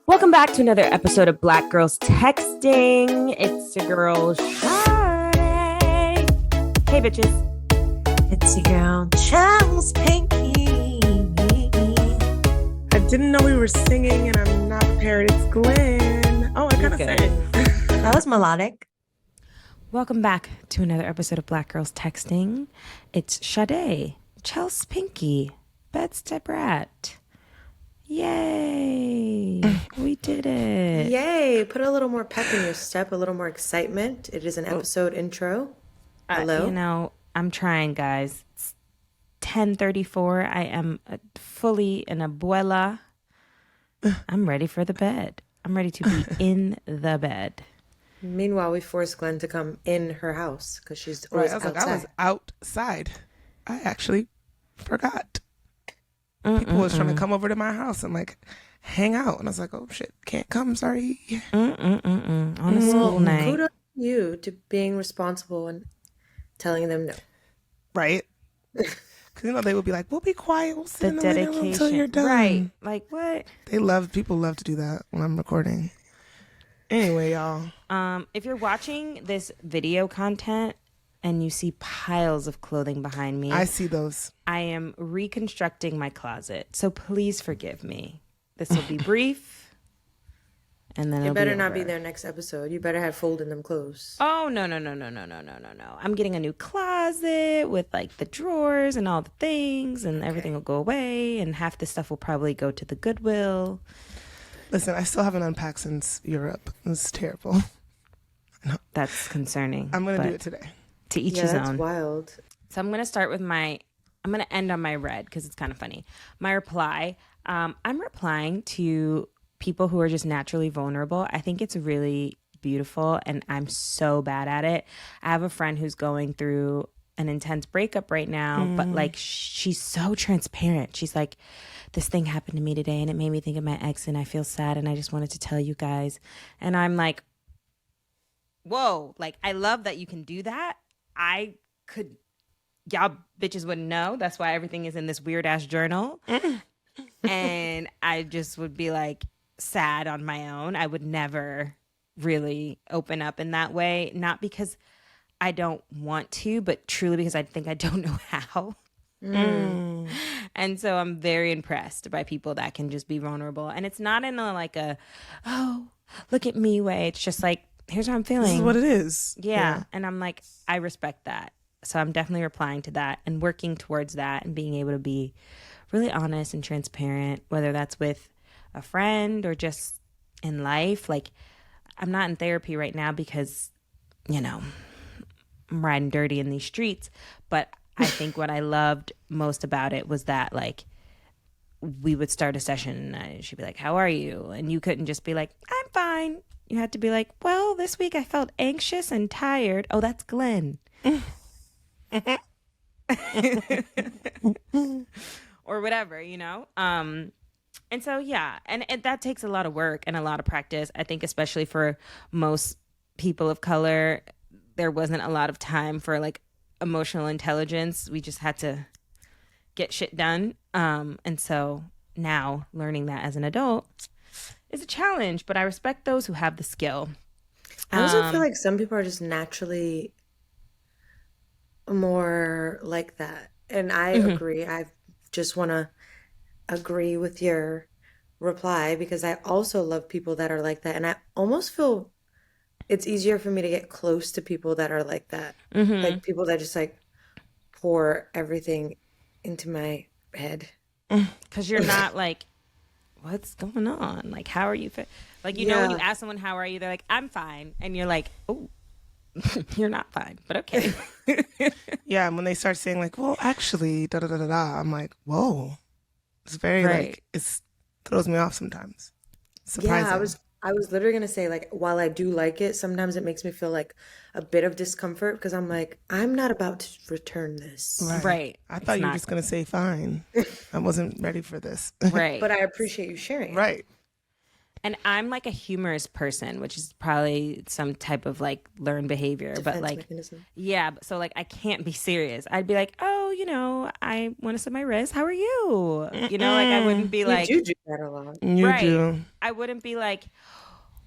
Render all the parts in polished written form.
Welcome back to another episode of Black Girls Texting. It's your girl, Shade. Hey, bitches. It's your girl, Charles Pinky. I didn't know we were singing and I'm not prepared. It's Glenn. Oh, I kind of sang. That was melodic. Welcome back to another episode of Black Girls Texting. It's Shade, Charles Pinky, Bedstead Brat. Yay! We did it. Yay! Put a little more pep in your step, a little more excitement. It is an episode intro. Hello? I'm trying, guys. It's 10:34. I am fully an abuela. I'm ready for the bed. I'm ready to be in the bed. Meanwhile, we forced Glenn to come in her house because she's always outside. I was outside. I actually forgot. People was trying to come over to my house and like hang out, and I was like, "Oh shit, can't come. Sorry." On a school night. Kudos to you to being responsible and telling them no. Right? Because they would be like, "We'll be quiet. We'll sit in the living room until you're done." Right? Like what? People love to do that when I'm recording. Anyway, y'all. If you're watching this video content and you see piles of clothing behind me, I see those. I am reconstructing my closet, so please forgive me. This will be brief, and then You better not over. be there next episode. You better have folding them clothes. Oh no! I'm getting a new closet with like the drawers and all the things, and everything will go away, and half the stuff will probably go to the Goodwill. Listen, I still haven't unpacked since Europe. It's terrible. That's concerning. I'm gonna do it today. To each his own. That's wild. So I'm going to start with I'm going to end on my red because it's kind of funny. My reply, I'm replying to people who are just naturally vulnerable. I think it's really beautiful and I'm so bad at it. I have a friend who's going through an intense breakup right now, but like she's so transparent. She's like, this thing happened to me today and it made me think of my ex and I feel sad and I just wanted to tell you guys. And I'm like, whoa, like I love that you can do that. Y'all bitches wouldn't know. That's why everything is in this weird ass journal. And I just would be like sad on my own. I would never really open up in that way. Not because I don't want to, but truly because I think I don't know how. And so I'm very impressed by people that can just be vulnerable. And it's not in oh, look at me way. It's just like, here's how I'm feeling. This is what it is. Yeah. And I'm like, I respect that. So I'm definitely replying to that and working towards that and being able to be really honest and transparent, whether that's with a friend or just in life. Like, I'm not in therapy right now because, I'm riding dirty in these streets. But I think what I loved most about it was that, like, we would start a session and she'd be like, how are you? And you couldn't just be like, I'm fine. You had to be like, well, this week I felt anxious and tired. Oh, that's Glenn. Or whatever, And so, yeah. And that takes a lot of work and a lot of practice. I think especially for most people of color, there wasn't a lot of time for like emotional intelligence. We just had to get shit done. And so now learning that as an adult is a challenge, but I respect those who have the skill. I also feel like some people are just naturally more like that. And I agree. I just want to agree with your reply because I also love people that are like that. And I almost feel it's easier for me to get close to people that are like that. Like people that just like pour everything into my head. Because you're not like, what's going on? Like, how are you? Like, when you ask someone, how are you? They're like, I'm fine. And you're like, oh, you're not fine, but okay. Yeah, and when they start saying like, well, actually, da da da da da, I'm like, whoa. It's very like, it throws me off sometimes. Surprising. Yeah, I was literally going to say, like, while I do like it, sometimes it makes me feel like a bit of discomfort because I'm like, I'm not about to return this. Right. I thought you were just going to say fine. I wasn't ready for this. Right. But I appreciate you sharing it. Right. And I'm like a humorous person, which is probably some type of like learned behavior. Defense but like, mechanism. yeah. So like, I can't be serious. I'd be like, oh, I want to set my wrist. How are you? Like I wouldn't be You like, do that a lot. You right. do. I wouldn't be like,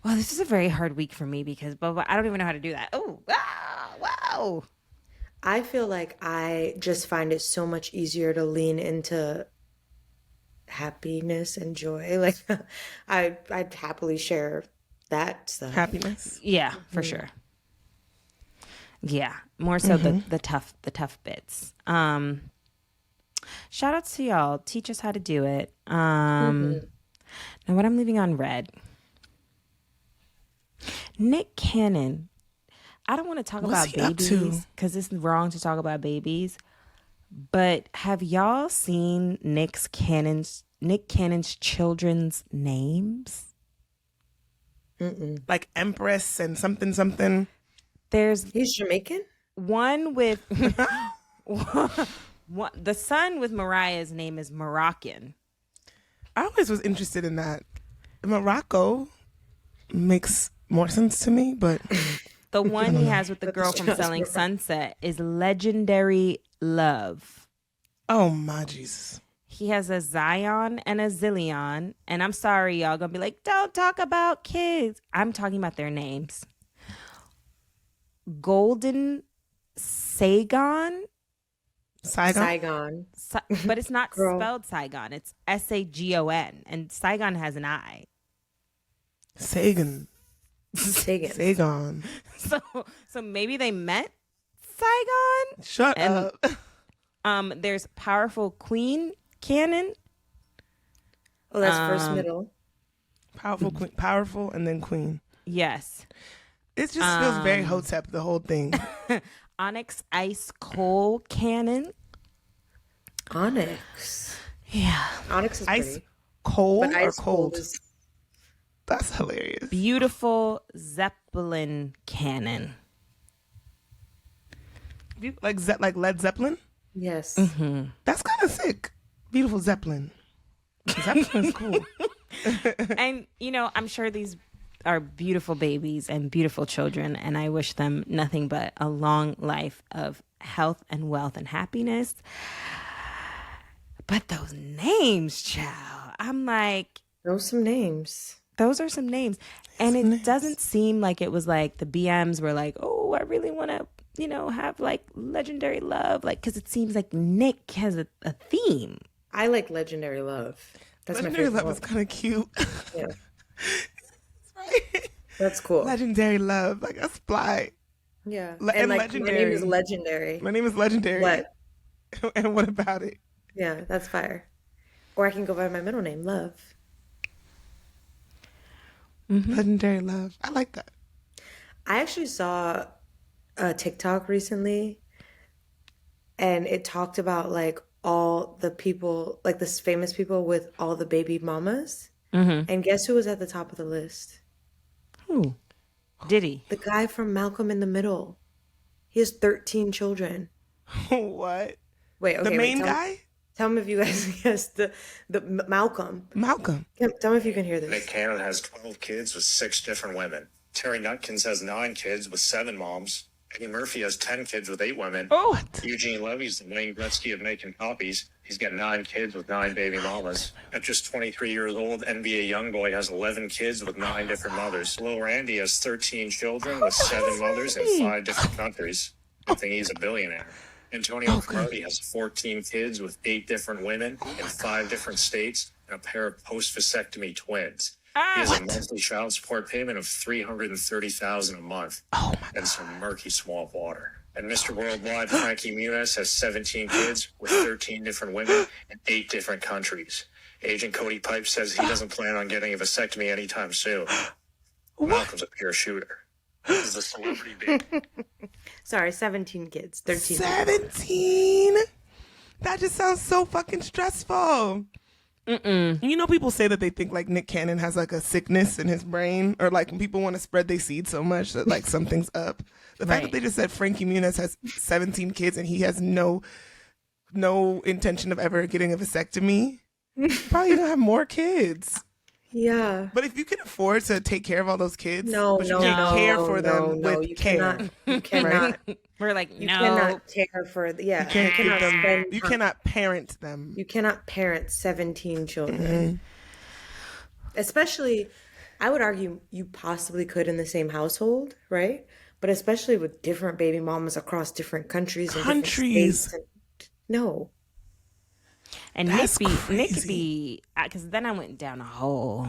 well, this is a very hard week for me because blah, blah. I don't even know how to do that. Oh, wow. I feel like I just find it so much easier to lean into happiness and joy. Like I'd happily share that stuff. Happiness. Yeah, for sure. Yeah, more so the tough bits. Shout outs to y'all. Teach us how to do it. Now what I'm leaving on red. Nick Cannon. I don't want to talk about babies because it's wrong to talk about babies. But have y'all seen Nick Cannon's children's names? Like Empress and something. He's Jamaican? One with the son with Mariah's name is Moroccan. I always was interested in that. Morocco makes more sense to me, but The one he has with the girl from Selling Sunset is Legendary Love. oh my Jesus. He has a Zion and a Zillion. And I'm sorry, y'all gonna be like, don't talk about kids. I'm talking about their names. Golden Saigon. Saigon. But it's not Girl. spelled Saigon. It's Sagon. And Saigon has an I. Sagan. So maybe they meant Saigon. Shut up. There's Powerful Queen Cannon. Oh, that's first middle. Powerful queen, powerful, and then queen. Yes. It just feels very Hotep, the whole thing. Onyx Ice Coal Cannon. Onyx. Yeah. Onyx is Ice pretty. cold But or ice cold? is That's hilarious. Beautiful Zeppelin Cannon. Like Led Zeppelin? yes. That's kind of sick. Beautiful Zeppelin. Zeppelin's cool. And, I'm sure these are beautiful babies and beautiful children, and I wish them nothing but a long life of health and wealth and happiness. But those names, child, I'm like, Those some names. those are some names. And it doesn't seem like it was like the BMs were like, oh, I really want to, have like Legendary Love. Like, because it seems like Nick has a theme. I like Legendary Love. That's Legendary my favorite Love is one. kind of cute. Yeah. Right? That's cool. Legendary Love. Like, that's fly. Yeah. And And like legendary. my name is Legendary. My name is Legendary. What? And what about it? Yeah, that's fire. Or I can go by my middle name, Love. Legendary Love. I like that. I actually saw a TikTok recently and it talked about like all the people, like this famous people with all the baby mamas. And guess who was at the top of the list? Who? Diddy. The guy from Malcolm in the Middle. He has 13 children. What? Wait, okay. The main tell guy? Tell me if you guys guess the Malcolm. Malcolm. Tell me if you can hear Nick this. Cannon has 12 kids with 6 different women. Terry Nutkins has 9 kids with 7 moms. Eddie Murphy has 10 kids with 8 women. Oh, Eugene Levy's the Wayne Gretzky of making copies. He's got 9 kids with 9 baby mamas. At just 23 years old, NBA youngboy has 11 kids with 9 different mothers. Lil Randy has 13 children with 7 mothers in 5 different countries. Good thing he's a billionaire. Antonio Cardi has 14 kids with 8 different women in 5 different states and a pair of post-vasectomy twins. He has a monthly child support payment of $330,000 a month and some murky swamp water. And Mr. Worldwide, Frankie Muniz, has 17 kids with 13 different women in 8 different countries. Agent Cody Pipe says he doesn't plan on getting a vasectomy anytime soon. Malcolm's a pure shooter. This is a celebrity baby. Sorry, 17 kids. 13. 17? That just sounds so fucking stressful. People say that they think like Nick Cannon has like a sickness in his brain, or like when people want to spread their seed so much that like something's up. The fact that they just said Frankie Muniz has 17 kids and he has no intention of ever getting a vasectomy, probably gonna have more kids. Yeah. But if you can afford to take care of all those kids, No, but you no, can't care no, for no, them no. with You care, cannot. You right? cannot. We're like, You no. cannot care for. You Yeah. You can't give cannot them. spend You time. cannot parent them. You cannot parent 17 children. Mm-hmm. Especially, I would argue you possibly could in the same household, right? But especially with different baby mamas across different countries and different states. And, no. And That's Nick crazy. could be, because then I went down a hole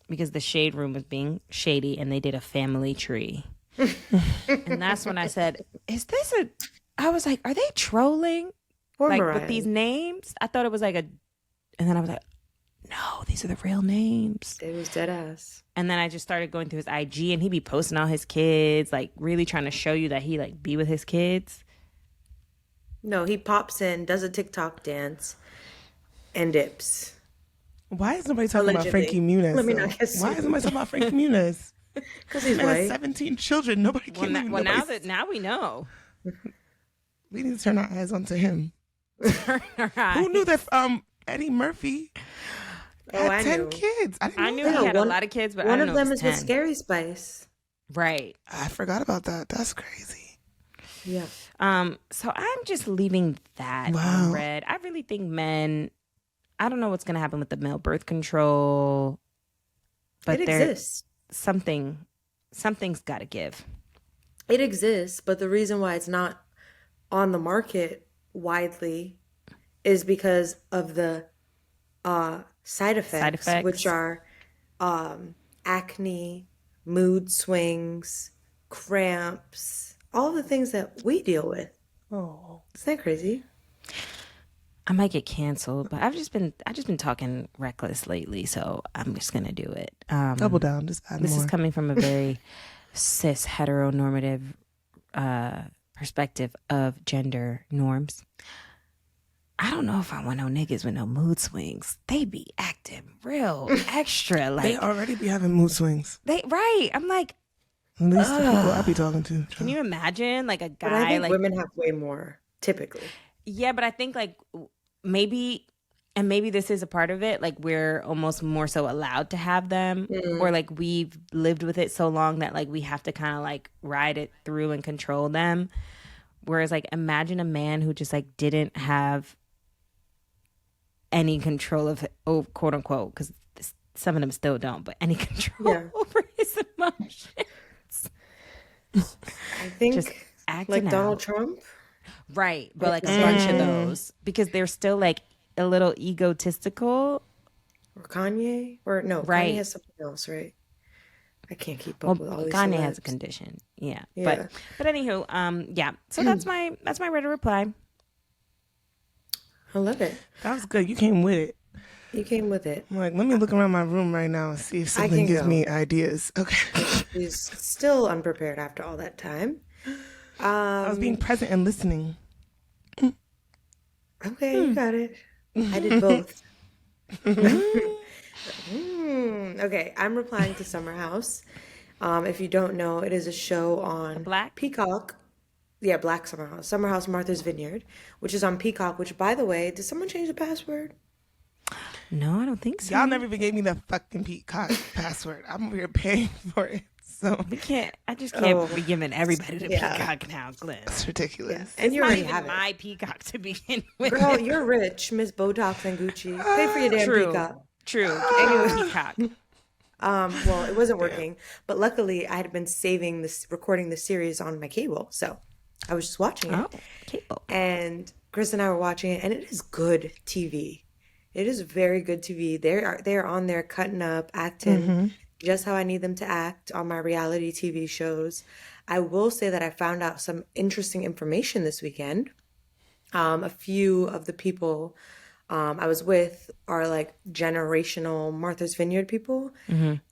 because the shade room was being shady and they did a family tree. And that's when I said, is this a, I was like, are they trolling? Poor Like Mariah. with these names? I thought it was like a, and then I was like, no, these are the real names. It was dead ass. And then I just started going through his IG and he'd be posting all his kids, like really trying to show you that he like be with his kids. No, he pops in, does a TikTok dance, and dips. Why is nobody talking about Allegedly. Frankie Muniz? Let me though? not get Why is sued. nobody talking about Frankie Muniz? Because he's Man has white. 17 children. Nobody Well, can. now we know. We need to turn our eyes onto him. Right. Who knew that Eddie Murphy had I 10 knew. kids? I didn't I know knew that. he had a one- lot of kids, but I One didn't of know it them was is the 10. Scary Spice. Right. I forgot about that. That's crazy. Yeah. So I'm just leaving that Wow. on red. I really think men, I don't know what's going to happen with the male birth control, but It exists. something's got to give. It exists, but the reason why it's not on the market widely is because of the side effects, which are acne, mood swings, cramps, all the things that we deal with. Oh. Isn't that crazy? I might get canceled, but I've just been talking reckless lately, so I'm just gonna do it. Double down. Just add This more. is coming from a very cis heteronormative perspective of gender norms. I don't know if I want no niggas with no mood swings. They be acting real extra, like They already be having mood swings. right. I'm like, At least the people I be talking to. can you imagine like a guy But I think like women have way more, typically. yeah, but I think like maybe this is a part of it. Like we're almost more so allowed to have them, or like we've lived with it so long that like we have to kind of like ride it through and control them. Whereas like imagine a man who just like didn't have any control of quote unquote, because some of them still don't, but any control over his emotions. I think Just acting like Donald out. Trump. Right, but like a bunch of those because they're still like a little egotistical. Or Kanye? Or no, Right. Kanye has something else, right? I can't keep Well, up with all these Kanye has a celebs. condition, yeah. Yeah. But anywho, yeah. So that's my ready reply. I love it. That was good. You came with it. You came with it. I'm like, let me look around my room right now and see if I something can gives go. me ideas. Okay. He's still unprepared after all that time. I was being present and listening. Okay, you got it. I did both. Okay, I'm replying to Summer House. If you don't know, it is a show on Black? Peacock. Yeah, Black Summer House. Summer House Martha's Vineyard, which is on Peacock, which, by the way, did someone change the password? No, I don't think so. Y'all never even gave me the fucking Peacock password. I'm over here paying for it. So We can't. I just can't be giving everybody the Yeah. Peacock now, Glenn. it's ridiculous. And you Not already even have it. my Peacock to begin with. Girl, you're rich, Miss Botox and Gucci. Pay for your damn True. Peacock. True. Anyway, Peacock. Well, it wasn't working, but luckily I had been saving this, recording the series on my cable, so I was just watching it. Oh, cable. And Chris and I were watching it, and it is good TV. It is very good TV. They are on there cutting up, acting just how I need them to act on my reality TV shows. I will say that I found out some interesting information this weekend. A few of the people I was with are like generational Martha's Vineyard people.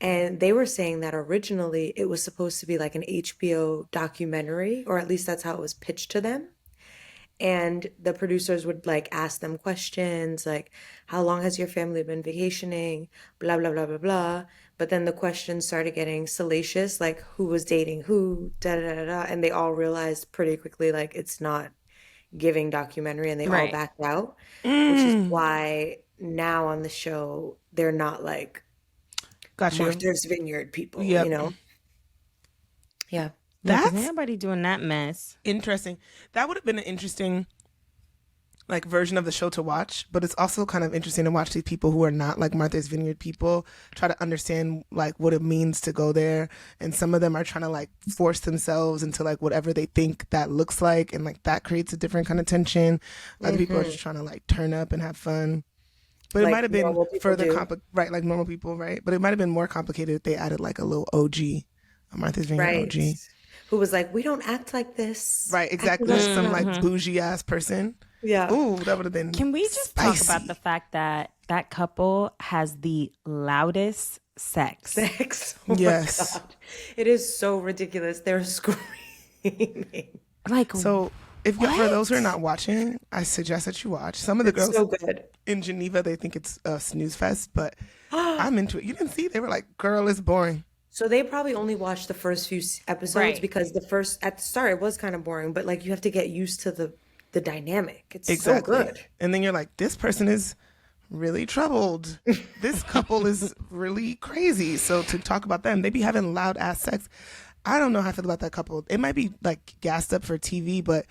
And they were saying that originally it was supposed to be like an HBO documentary, or at least that's how it was pitched to them. And the producers would like ask them questions like, how long has your family been vacationing? Blah, blah, blah, blah, blah. But then the questions started getting salacious, like who was dating who, da, da, da, da. And they all realized pretty quickly, like, it's not giving documentary, and they all Right. backed out, which is why now on the show, they're not like Got you. Martha's Vineyard people, Yep. you know? Yeah. Yeah, 'cause ain't That's nobody doing that mess. interesting. That would have been an interesting like version of the show to watch, but it's also kind of interesting to watch these people who are not like Martha's Vineyard people try to understand like what it means to go there, and some of them are trying to like force themselves into like whatever they think that looks like, and like that creates a different kind of tension. Other people are just trying to like turn up and have fun. But it Like might have been normal people further do. right, like normal people, right? But it might have been more complicated if they added like a little OG, a Martha's Vineyard Right. OG. Who was like, we don't act like this. Right, Act exactly. like Some that. like bougie ass person. Yeah. Ooh, that would have been Can we just spicy. talk about the fact that that couple has the loudest sex? Sex. Oh Yes. my God. It is so ridiculous. They're screaming. Like, So, if for What? those who are not watching, I suggest that you watch. Some of the girls So good. in Geneva, they think it's a snooze fest, but I'm into it. You didn't see? They were like, "Girl, it's boring." So they probably only watched the first few episodes Right. because at the start it was kind of boring, but like you have to get used to the dynamic. It's Exactly. so good. And then you're like, "This person is really troubled. This couple is really crazy." So to talk about them, they be having loud ass sex. I don't know how I feel about that couple. It might be like gassed up for TV, but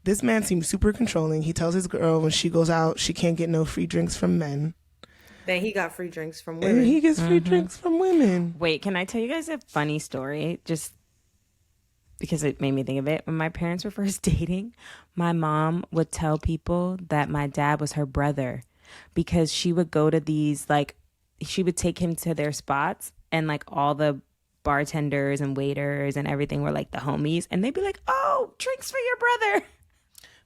this man seems super controlling. He tells his girl when she goes out, she can't get no free drinks from men. Then he got free drinks from And women. he gets free drinks from women. wait, can I tell you guys a funny story? Just because it made me think of it. When my parents were first dating, my mom would tell people that my dad was her brother because she would go to these, like, she would take him to their spots, and like all the bartenders and waiters and everything were like the homies, and they'd be like, "Oh, drinks for your brother."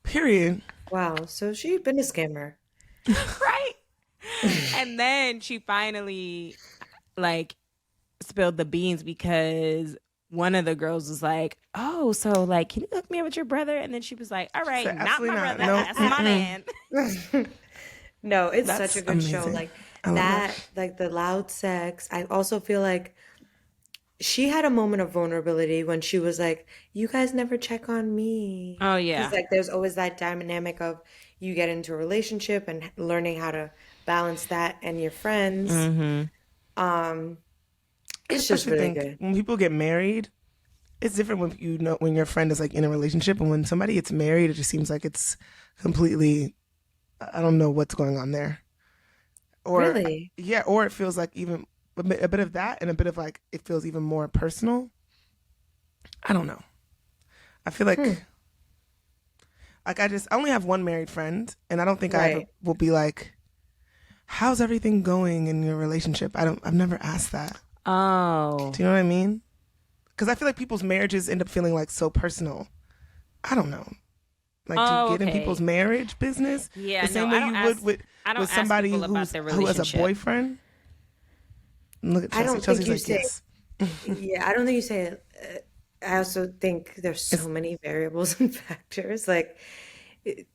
Period. Wow. So she'd been a scammer. Right. And then she finally like spilled the beans because one of the girls was like, "Oh, so like, can you hook me up with your brother?" And then she was like, "All right, Said, not "Absolutely my not. brother, No. that's my man." No, it's That's such a good show. amazing. Like I love that, like the loud sex. I also feel like she had a moment of vulnerability when she was like, "You guys never check on me." Oh, 'Cause yeah. like there's always that dynamic of you get into a relationship and learning how to balance that and your friends. It's just Especially really think good. when people get married, it's different when you know when your friend is like in a relationship, and when somebody gets married, it just seems like it's completely. I don't know what's going on there. Or Really? yeah, or it feels like even a bit of that, and a bit of like it feels even more personal. I don't know. I feel like I only have one married friend, and I don't think I ever Right. will be like, "How's everything going in your relationship?" I've never asked that. Oh. Do you know what I mean? Because I feel like people's marriages end up feeling like so personal. I don't know. Like, do Oh, you get in okay. people's marriage business Yeah, the same no, way I don't you would ask- with I don't ask somebody people about who their has a relationship. boyfriend? Look at I Chelsea. don't Chelsea's think you like, say. yes. Yeah, I don't think you say it. I also think there's so many variables and factors. Like, it-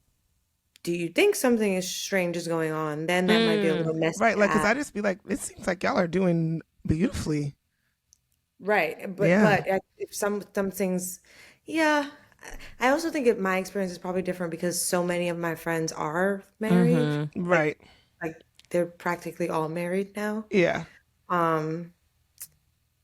do you think something is strange is going on? Then that might be a little messy Right, to like, because I ask. just be like, it seems like y'all are doing beautifully. Right, but Yeah. if some things, yeah. I also think my experience is probably different because so many of my friends are married. Right. Like they're practically all married now. Yeah. Um,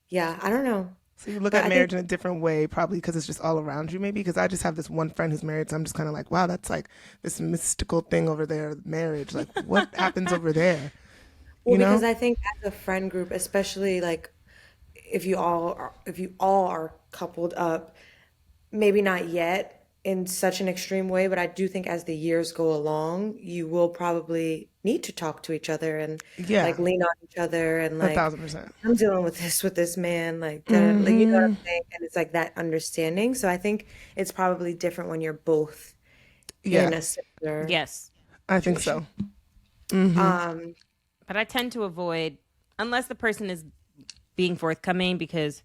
yeah, I don't know. So you look But at I marriage think in a different way, probably because it's just all around you, maybe. Because I just have this one friend who's married, so I'm just kind of like, wow, that's like this mystical thing over there, marriage. Like, what happens over there? well, You know? because I think as a friend group, especially like if you all are coupled up, maybe not yet in such an extreme way, but I do think as the years go along, you will probably need to talk to each other and Yeah. like lean on each other and like 1,000%. I'm dealing with this man, like, like you know what I'm saying? And it's like that understanding. So I think it's probably different when you're both in Yeah, a similar Yes. I think so. um But I tend to avoid, unless the person is being forthcoming, because,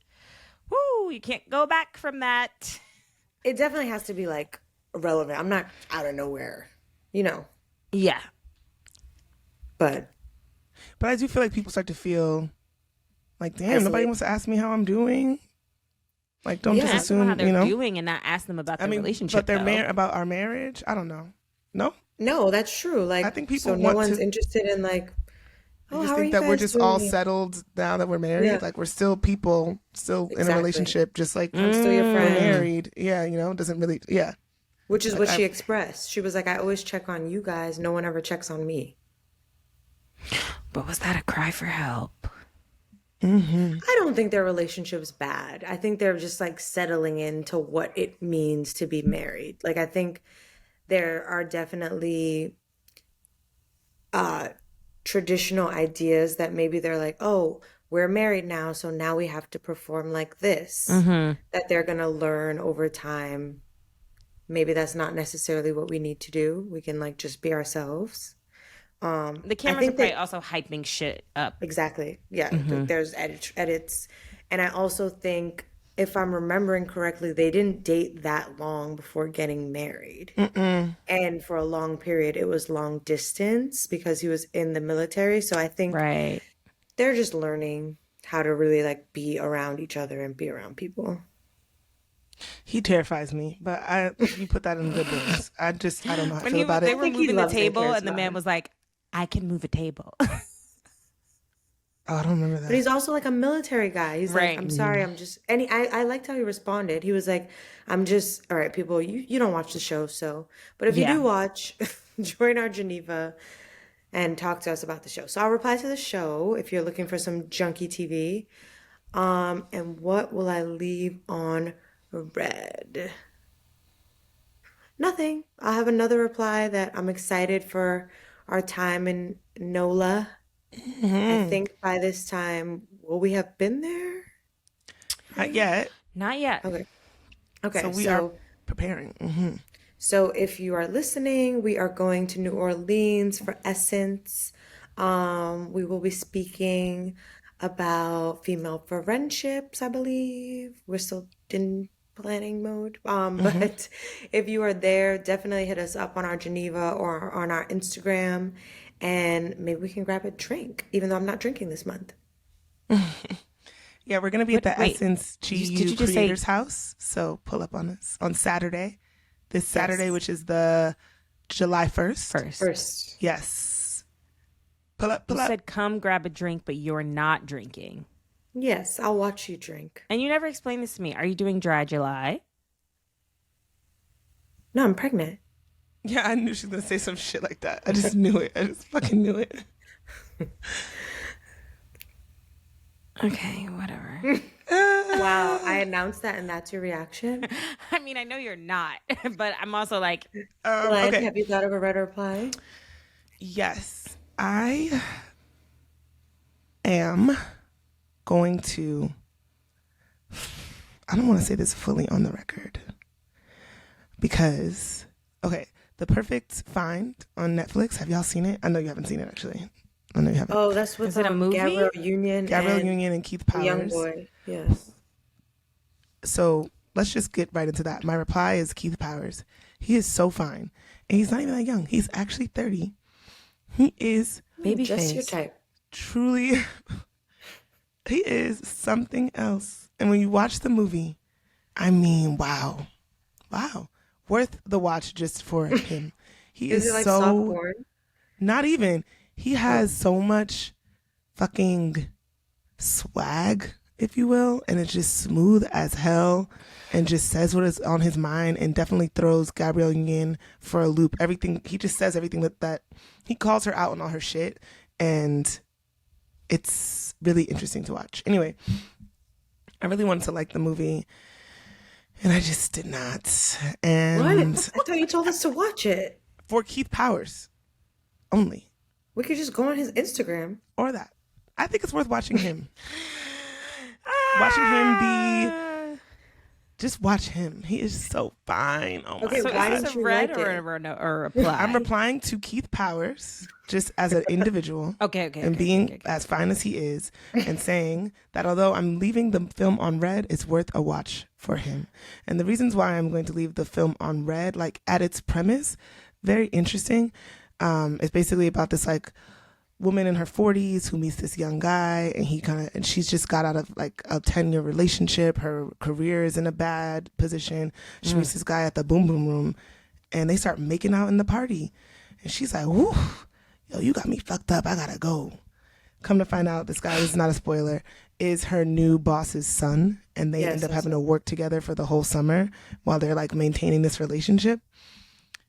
whoo, you can't go back from that. it definitely has to be like relevant. I'm not out of nowhere, you know. Yeah. But But I do feel like people start to feel like, damn, nobody isolate. wants to ask me how I'm doing. Like, don't Yeah. just Ask them how assume, they're you know. doing and not ask them about I their mean, relationship. but they're though. about our marriage. I don't know. No, No, that's true. Like, I think people so no want one's to. interested in like I Oh, just how are think you that we're guys just all doing? settled now that we're married. Yeah, Like we're still people, still in a exactly. relationship, just like I'm still your we're friend, married. Yeah, doesn't really. Yeah, which is like what she expressed. She was like, I always check on you guys. No one ever checks on me. But was that a cry for help? I don't think their relationship's bad. I think they're just like settling into what it means to be married. Like, I think there are definitely uh traditional ideas that maybe they're like, oh, we're married now, so now we have to perform like this, that they're gonna learn over time. Maybe that's not necessarily what we need to do. We can like just be ourselves. The I cameras are think probably that also hyping shit up. exactly. Yeah, there's edits. And I also think, if I'm remembering correctly, they didn't date that long before getting married. And for a long period, it was long distance because he was in the military. So I think Right. they're just learning how to really like be around each other and be around people. he terrifies me, but you put that in good words. I don't know how I When feel about they it. I were think he moving the loves and table cares and the about man her. was like, I can move a table. Oh, I don't remember But that. he's also like a military guy. He's like, Right. I'm sorry, I'm just, and I liked how he responded. He was like, I'm just, all right, people, you don't watch the show, so, but if you Yeah. do watch, join our Geneva and talk to us about the show. So I'll reply to the show if you're looking for some junky TV. And what will I leave on red? Nothing. I'll have another reply that I'm excited for our time in NOLA. I think by this time, will we have been there? Not yet. Not yet. Okay. So Okay. we are preparing. So if you are listening, we are going to New Orleans for Essence. We will be speaking about female friendships, I believe. We're still in planning mode. But if you are there, definitely hit us up on our Geneva or on our Instagram, and maybe we can grab a drink, even though I'm not drinking this month. Yeah, we're gonna be at the Wait. Essence Did GU you just say Creators House. So pull up on us on Saturday. This Saturday, Yes. which is the July 1st. first? Yes. Pull up, You pull up. said come grab a drink, but you're not drinking. Yes, I'll watch you drink. And you never explained this to me. Are you doing dry July? No, I'm pregnant. Yeah, I knew she was gonna say some shit like that. I just knew it. I just fucking knew it. Okay, whatever. Wow, I announced that and that's your reaction? I mean, I know you're not, but I'm also like, Glenn, Okay. have you thought of a red reply? Yes, I am going to. I don't want to say this fully on the record because, okay, The Perfect Find on Netflix. Have y'all seen it? I know you haven't seen it actually. I know you haven't. Oh, that's with Is it a movie? Gabrielle Union Gabrielle and Union and Keith the young Powers. boy. Yes. So let's just get right into that. My reply is Keith Powers. He is so fine. And he's not even that young. He's actually 30. He is baby Just your face. type. truly, he is something else. And when you watch the movie, I mean, wow. Wow. Worth the watch just for him. He Is is it like so, soft porn? not even. He has so much fucking swag, if you will, and it's just smooth as hell and just says what is on his mind and definitely throws Gabrielle Union for a loop. Everything, he just says everything that he calls her out on all her shit, and it's really interesting to watch. Anyway, I really wanted to like the movie and I just did not. And What? I thought you told us to watch it. for Keith Powers only, We could just go on his Instagram. or that. I think it's worth watching him. Watching him be, just watch him. He is so fine. Oh my Okay, So why God. is this didn't a you red like or it? a reply? I'm replying to Keith Powers just as an individual. Okay, And being as fine as he is, and saying that although I'm leaving the film on red, it's worth a watch for him. And the reasons why I'm going to leave the film on red, like at its premise, very interesting. It's basically about this like woman in her 40s who meets this young guy, and she's just got out of like a 10-year relationship. Her career is in a bad position. She meets this guy at the boom boom room, and they start making out in the party. And she's like, "Whoo, yo, you got me fucked up. I gotta go." come to find out, this guy, this is not a spoiler, is her new boss's son, and they end up having to work together for the whole summer while they're like maintaining this relationship.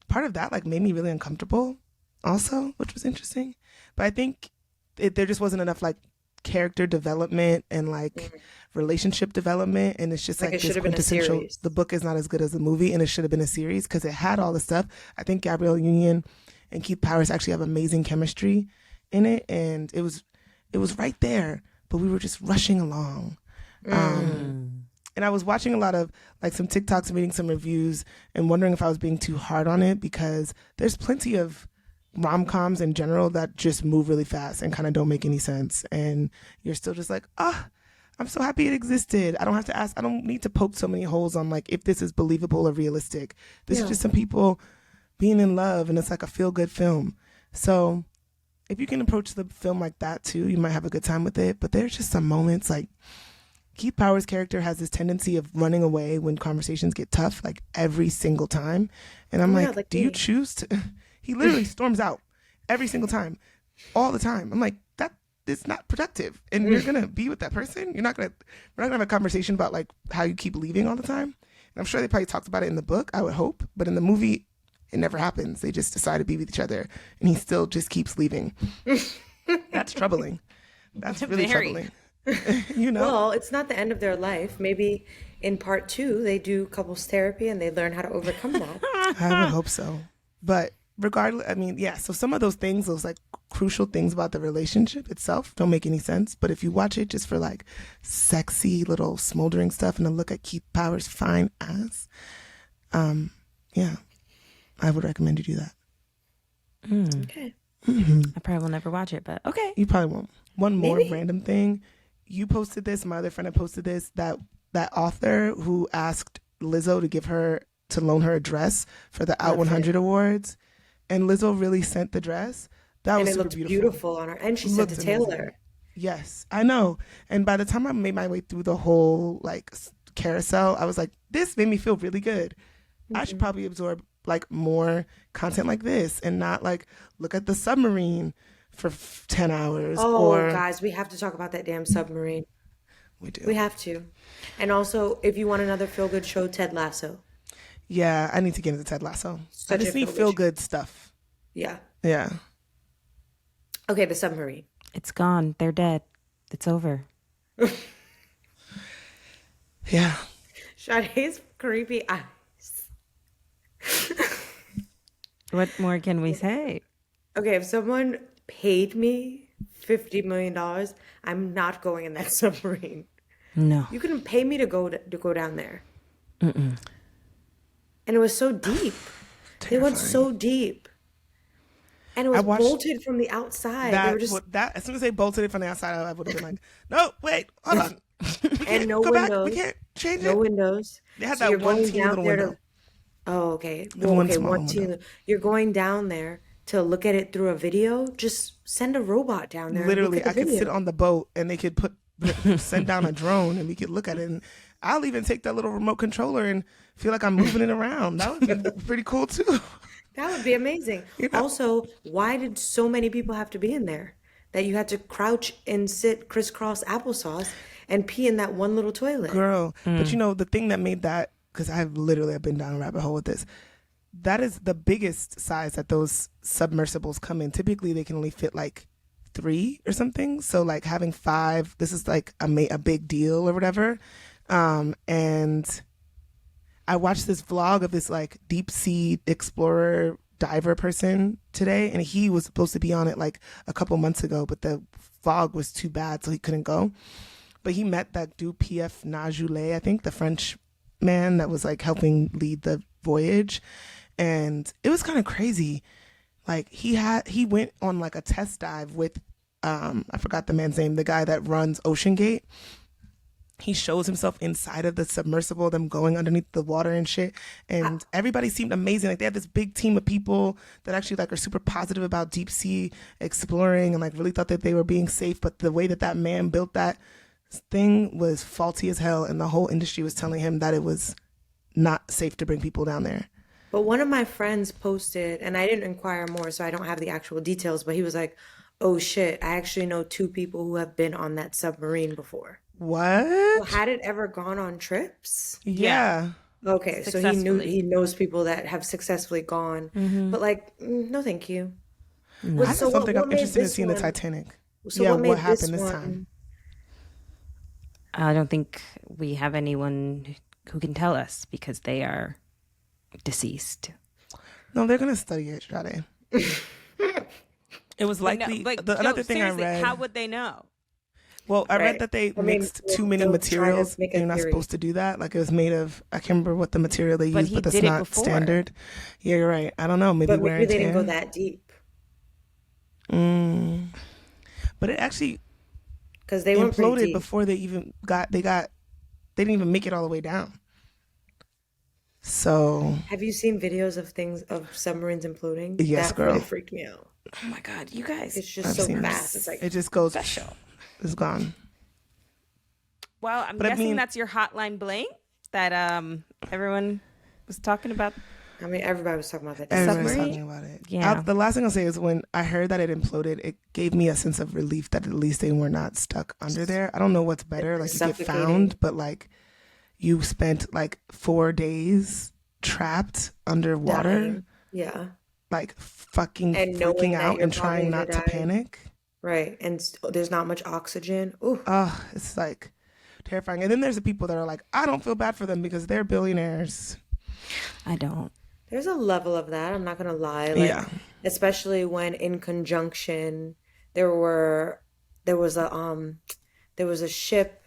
Part of that like made me really uncomfortable also, which was interesting. But I think there just wasn't enough like character development and like relationship development, and it's just like it this quintessential. The book is not as good as the movie, and it should have been a series because it had all the stuff. I think Gabrielle Union and Keith Powers actually have amazing chemistry in it, and it was right there, but we were just rushing along. And I was watching a lot of like some TikToks and reading some reviews and wondering if I was being too hard on it, because there's plenty of rom-coms in general that just move really fast and kind of don't make any sense, and you're still just like, I'm so happy it existed. I don't have to ask, I don't need to poke so many holes on like if this is believable or realistic. This is just some people being in love, and it's like a feel-good film. So if you can approach the film like that too, you might have a good time with it. But there's just some moments like Keith Powers' character has this tendency of running away when conversations get tough, like every single time. And I'm like, do you choose to? He literally storms out every single time, all the time. I'm like, that is not productive. And you're going to be with that person. We're not going to have a conversation about like how you keep leaving all the time. And I'm sure they probably talked about it in the book, I would hope. But in the movie, it never happens. They just decide to be with each other, and he still just keeps leaving. That's troubling. That's really troubling. You know? Well, it's not the end of their life. Maybe in part 2, they do couples therapy and they learn how to overcome that. I would hope so. But regardless, I mean, yeah, so some of those things, those like crucial things about the relationship itself don't make any sense. But if you watch it just for like sexy little smoldering stuff and a look at Keith Powers' fine ass, yeah, I would recommend you do that. Okay. I probably will never watch it, but okay. You probably won't. One more random thing. You posted this, my other friend had posted this, that author who asked Lizzo to loan her a dress for the Out 100 Awards, and Lizzo really sent the dress. That was super beautiful on her, and she sent to Taylor. Yes, I know. And by the time I made my way through the whole like carousel, I was like, this made me feel really good. I should probably absorb like more content like this and not like look at the submarine for 10 hours. Guys, we have to talk about that damn submarine. We do. We have to. And also, if you want another feel-good show, Ted Lasso. Yeah, I need to get into Ted Lasso. I just need feel-good stuff. Yeah. Yeah. Okay, the submarine. It's gone. They're dead. It's over. Yeah. Sade's creepy eyes. What more can we say? Okay, if someone paid me $50 million, I'm not going in that submarine. No. You couldn't pay me to go down there. And it was so deep. They went so deep. And it was bolted from the outside. As soon as they bolted it from the outside, I would have been like, no, wait, hold on. And no windows. We can't change it. No windows. They had that one teeny little window. Okay. You're going down there to look at it through a video. Just send a robot down there. Literally, I could sit on the boat and they could send down a drone and we could look at it. And I'll even take that little remote controller and feel like I'm moving it around. That would be pretty cool too. That would be amazing. You know? Also, why did so many people have to be in there? That you had to crouch and sit crisscross applesauce and pee in that one little toilet. Girl, but you know, the thing that made that, because I've been down a rabbit hole with this, that is the biggest size that those submersibles come in. Typically, they can only fit like 3 or something. So like having 5, this is like a big deal or whatever. And I watched this vlog of this like deep sea explorer diver person today, and he was supposed to be on it like a couple months ago, but the fog was too bad, so he couldn't go. But he met that dude P.F. Nichole, I think, the French man that was like helping lead the voyage, and it was kind of crazy. Like he went on like a test dive with I forgot the man's name, the guy that runs Ocean Gate. He shows himself inside of the submersible, them going underneath the water and shit. And everybody seemed amazing. Like they have this big team of people that actually like are super positive about deep sea exploring and like really thought that they were being safe. But the way that man built that thing was faulty as hell. And the whole industry was telling him that it was not safe to bring people down there. But one of my friends posted, and I didn't inquire more, so I don't have the actual details, but he was like, Oh shit, I actually know two people who have been on that submarine before. Well, What? had it ever gone on trips? Yeah, Yeah. Okay, so successfully. he knows people that have successfully gone, but like, no, thank you. What I No. so just don't think I'm what made interested in this seeing the one? Titanic. So Yeah, what what made this happened this time? one? I don't think we have anyone who can tell us because they are deceased. No, they're gonna study it, Shade. It was But no, likely like no, another thing I seriously, how read. would they know? Well, I read Right. that they I mean, mixed too many they'll try to materials, make and a you're not theory. supposed to do that. Like it was made of, I can't remember what the material they But used, he but that's did it not before. standard. Yeah, you're right. I don't know. Maybe But wear maybe and they didn't go tear. that deep Mm. But it actually because they went pretty imploded deep. before they didn't even make it all the way down. So Have you seen videos of things of submarines imploding? yes, That really girl, freaked me out. Oh my God, you guys It's just I've so seen it. fast. It's like, It just goes, special. it's gone. Well, I'm But I guessing mean, that's your hotline bling that everyone was talking about. I mean, everybody was talking about that. everybody's Submarine? talking about it. Yeah. The last thing I'll say is when I heard that it imploded, it gave me a sense of relief that at least they were not stuck under there. I don't know what's better, like you get Suffocating. found, but like you spent like 4 days trapped underwater, Dying. Yeah. like fucking And knowing freaking that out you're and probably trying gonna not to die. panic. Right. And there's not much oxygen. Ooh. It's like terrifying. And then there's the people that are like, I don't feel bad for them because they're billionaires. I don't. There's a level of that, I'm not gonna lie. Like, Yeah. especially when in conjunction there were there was a there was a ship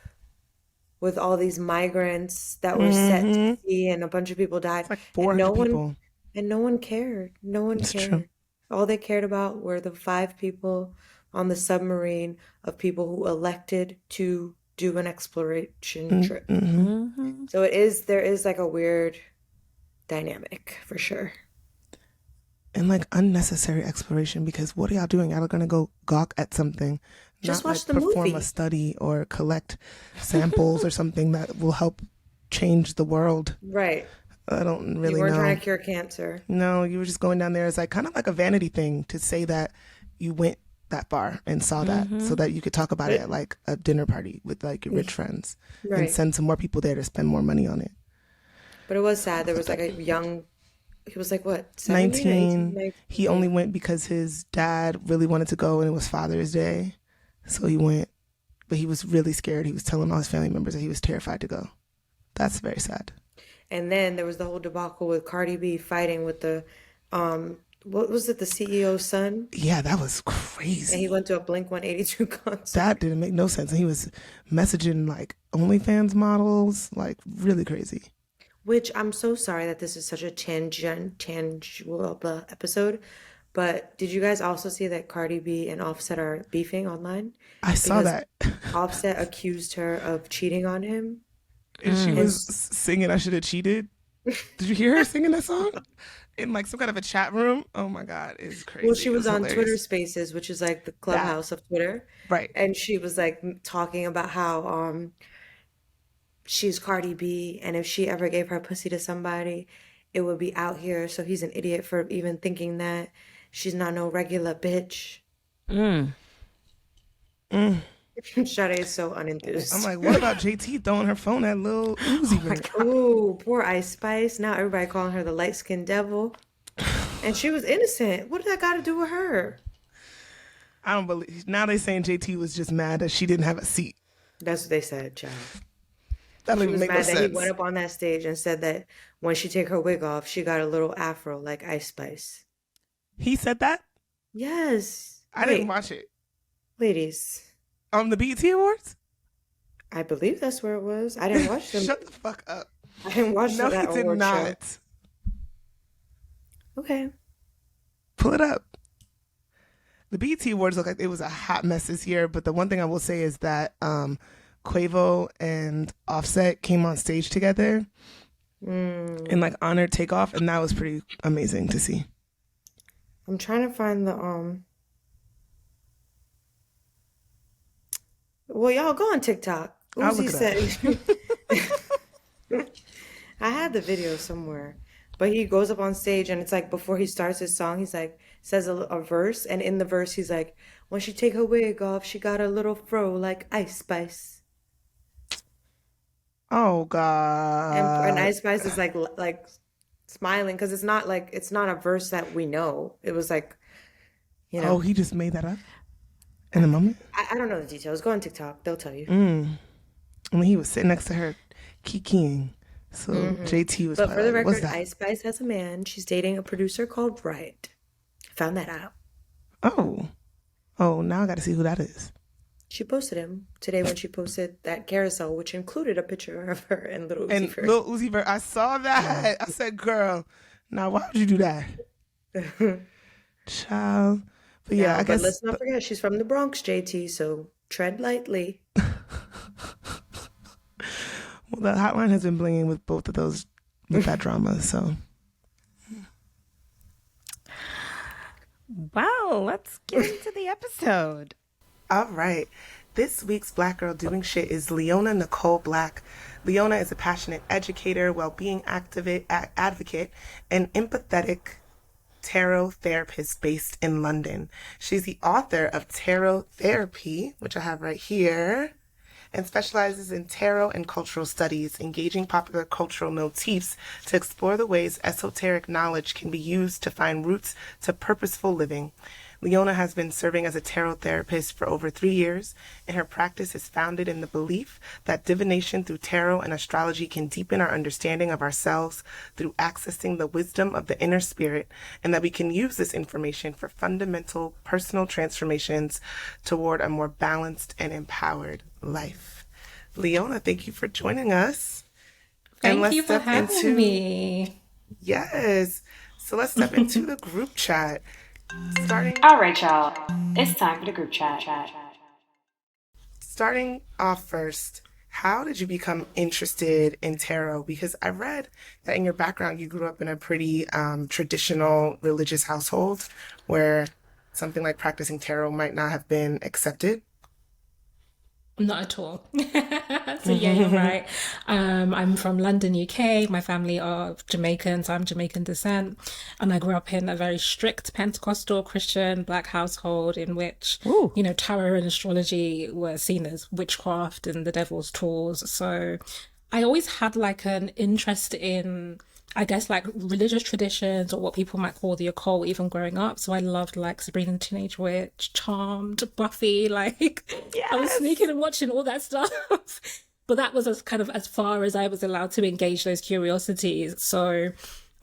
with all these migrants that were set to sea and a bunch of people died. It's like And 400 people. no one cared. No one It's true. cared. All they cared about were the 5 people on the submarine of people who elected to do an exploration trip. So there is like a weird dynamic for sure. And like unnecessary exploration because what are y'all doing? Y'all are gonna go gawk at something, Just not watch like the perform movie. a study or collect samples or something that will help change the world. Right. I don't You really weren't know. trying to cure cancer. No, you were just going down there as like kind of like a vanity thing to say that you went that far and saw that so that you could talk about it at like a dinner party with like your rich friends and Right. send some more people there to spend more money on it. But it was sad. There was like a young, he was like what, 17 or 18? 19. He only went because his dad really wanted to go and it was Father's Day. So he went, but he was really scared. He was telling all his family members that he was terrified to go. That's very sad. And then there was the whole debacle with Cardi B fighting with the, what was it, the CEO's son? Yeah, that was And crazy. he went to a Blink 182 concert. That didn't make no sense. And he was messaging like OnlyFans models, like really crazy. Which I'm so sorry that this is such a tangible episode. But did you guys also see that Cardi B and Offset are beefing online? I saw Because that. Offset accused her of cheating on him. And she was singing I Should Have Cheated. Did you hear her singing that song? In like some kind of a chat room. Oh my God, it's crazy. Well, she It was on hilarious. Twitter Spaces, which is like the clubhouse of Twitter. Right. And she was like talking about how she's Cardi B, and if she ever gave her pussy to somebody, it would be out here. So he's an idiot for even thinking that. She's not no regular bitch. Sade is so unenthused. I'm like, what about JT throwing her phone at Lil Uzi? Ooh, poor Ice Spice. Now everybody calling her the light-skinned devil. And she was innocent. What did that got to do with her? I don't believe. Now they saying JT was just mad that she didn't have a seat. That's what they said, child. That don't She even was make no mad that he sense. went up on that stage and said that when she take her wig off, she got a little afro like Ice Spice. He said that? Yes. I didn't watch it. Ladies, On the BET Awards? I believe that's where it was. I didn't watch them. Shut the fuck up. I didn't watch No, that he did award show. not. Okay. Pull it up. The BET Awards look like it was a hot mess this year, but the one thing I will say is that Quavo and Offset came on stage together and like honored Takeoff, and that was pretty amazing to see. I'm trying to find the Well, y'all go on TikTok. I'll look Uzi said I had the video somewhere. But he goes up on stage and it's like before he starts his song, he's like says a verse, and in the verse he's like, When she take her wig off, she got a little fro like Ice Spice. Oh And God. Ice Spice is like smiling because it's not a verse that we know. It was like, you Oh, know, he just made that up in the moment. I don't know the details. Go on TikTok, they'll tell you. When he was sitting next to her, kikiing. So JT was But for probably the like, "What's record, that?" Ice Spice has a man. She's dating a producer called Riot. Found that out. Oh, oh, now I got to see who that is. She posted him today when she posted that carousel, which included a picture of her and Little Uzi And Vert. Lil Uzi Vert, I saw that. I said, "Girl, now why would you do that, child?" But yeah, Now, I but guess. let's not forget she's from the Bronx, JT, so tread lightly. Well, the hotline has been blinging with both of those, with that drama. So Wow, let's get into the episode. all right. This week's Black Girl Doing Shit is Leona Nichole Black. Leona is a passionate educator, well-being advocate, and empathetic tarot therapist based in London. She's the author of Tarot Therapy, which I have right here, and specializes in tarot and cultural studies, engaging popular cultural motifs to explore the ways esoteric knowledge can be used to find roots to purposeful living. Leona has been serving as a tarot therapist for over 3 years, and her practice is founded in the belief that divination through tarot and astrology can deepen our understanding of ourselves through accessing the wisdom of the inner spirit, and that we can use this information for fundamental personal transformations toward a more balanced and empowered life. Leona, thank you for joining us. Thank you for having me. Yes. So let's step into the group chat. All right, y'all. It's time for the group chat. Starting off first, how did you become interested in tarot? Because I read that in your background, you grew up in a pretty traditional religious household where something like practicing tarot might not have been accepted. Not at all. So yeah, you're right. I'm from London, UK. My family are Jamaican, so I'm Jamaican descent. And I grew up in a very strict Pentecostal Christian Black household in which, Ooh. tarot and astrology were seen as witchcraft and the devil's tools. So I always had like an interest in, I guess, like religious traditions or what people might call the occult, even growing up. So I loved like Sabrina the Teenage Witch, Charmed, Buffy. Like I was sneaking and watching all that stuff. But that was as far as I was allowed to engage those curiosities. So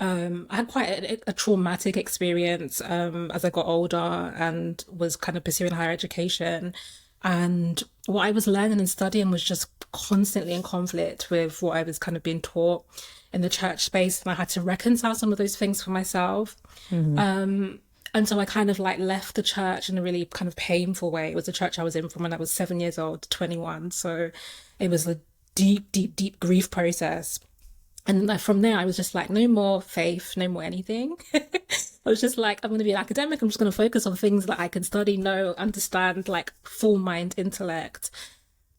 I had quite a traumatic experience as I got older and was kind of pursuing higher education. And what I was learning and studying was just constantly in conflict with what I was kind of being taught in the church space. And I had to reconcile some of those things for myself. And so I kind of like left the church in a really kind of painful way. It was the church I was in from when I was 7 years old to 21. So it was a deep, deep, deep grief process. And from there, I was just like, no more faith, no more anything. I was just like, I'm going to be an academic. I'm just going to focus on things that I can study, know, understand, like full mind intellect.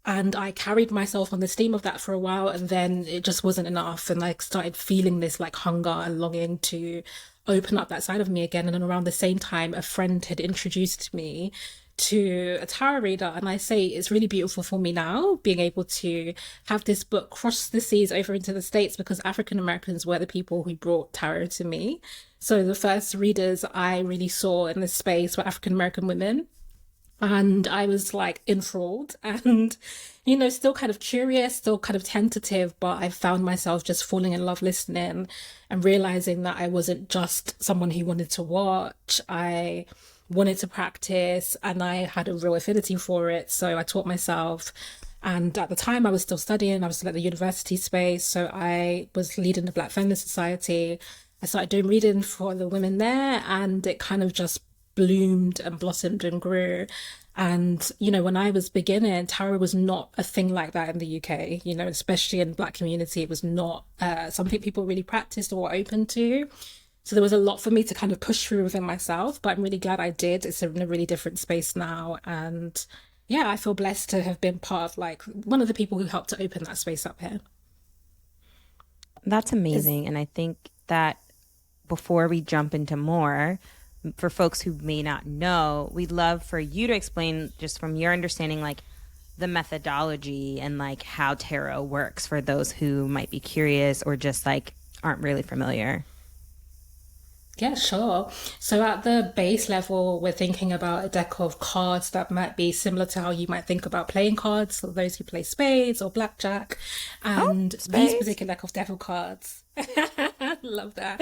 And I carried myself on the steam of that for a while. And then it just wasn't enough. And I started feeling this like hunger and longing to open up that side of me again. And then around the same time, a friend had introduced me to a tarot reader, and I say it's really beautiful for me now being able to have this book cross the seas over into the States, because African Americans were the people who brought tarot to me. So the first readers I really saw in this space were African American women, and I was like enthralled and still kind of curious, still kind of tentative, but I found myself just falling in love listening and realizing that I wasn't just someone who wanted to watch. I wanted to practice and I had a real affinity for it. So I taught myself. And at the time I was still studying, I was still at the university space. So I was leading the Black Feminist Society. I started doing reading for the women there, and it kind of just bloomed and blossomed and grew. And, when I was beginning, tarot was not a thing like that in the UK, especially in the Black community. It was not something people really practiced or were open to. So there was a lot for me to kind of push through within myself, but I'm really glad I did. It's in a really different space now. And yeah, I feel blessed to have been part of like one of the people who helped to open that space up here. That's amazing. And I think that before we jump into more, for folks who may not know, we'd love for you to explain, just from your understanding, like the methodology and like how tarot works for those who might be curious or just like aren't really familiar. Yeah, sure. So at the base level, we're thinking about a deck of cards that might be similar to how you might think about playing cards for those who play spades or blackjack. And these particular deck of cards, love that.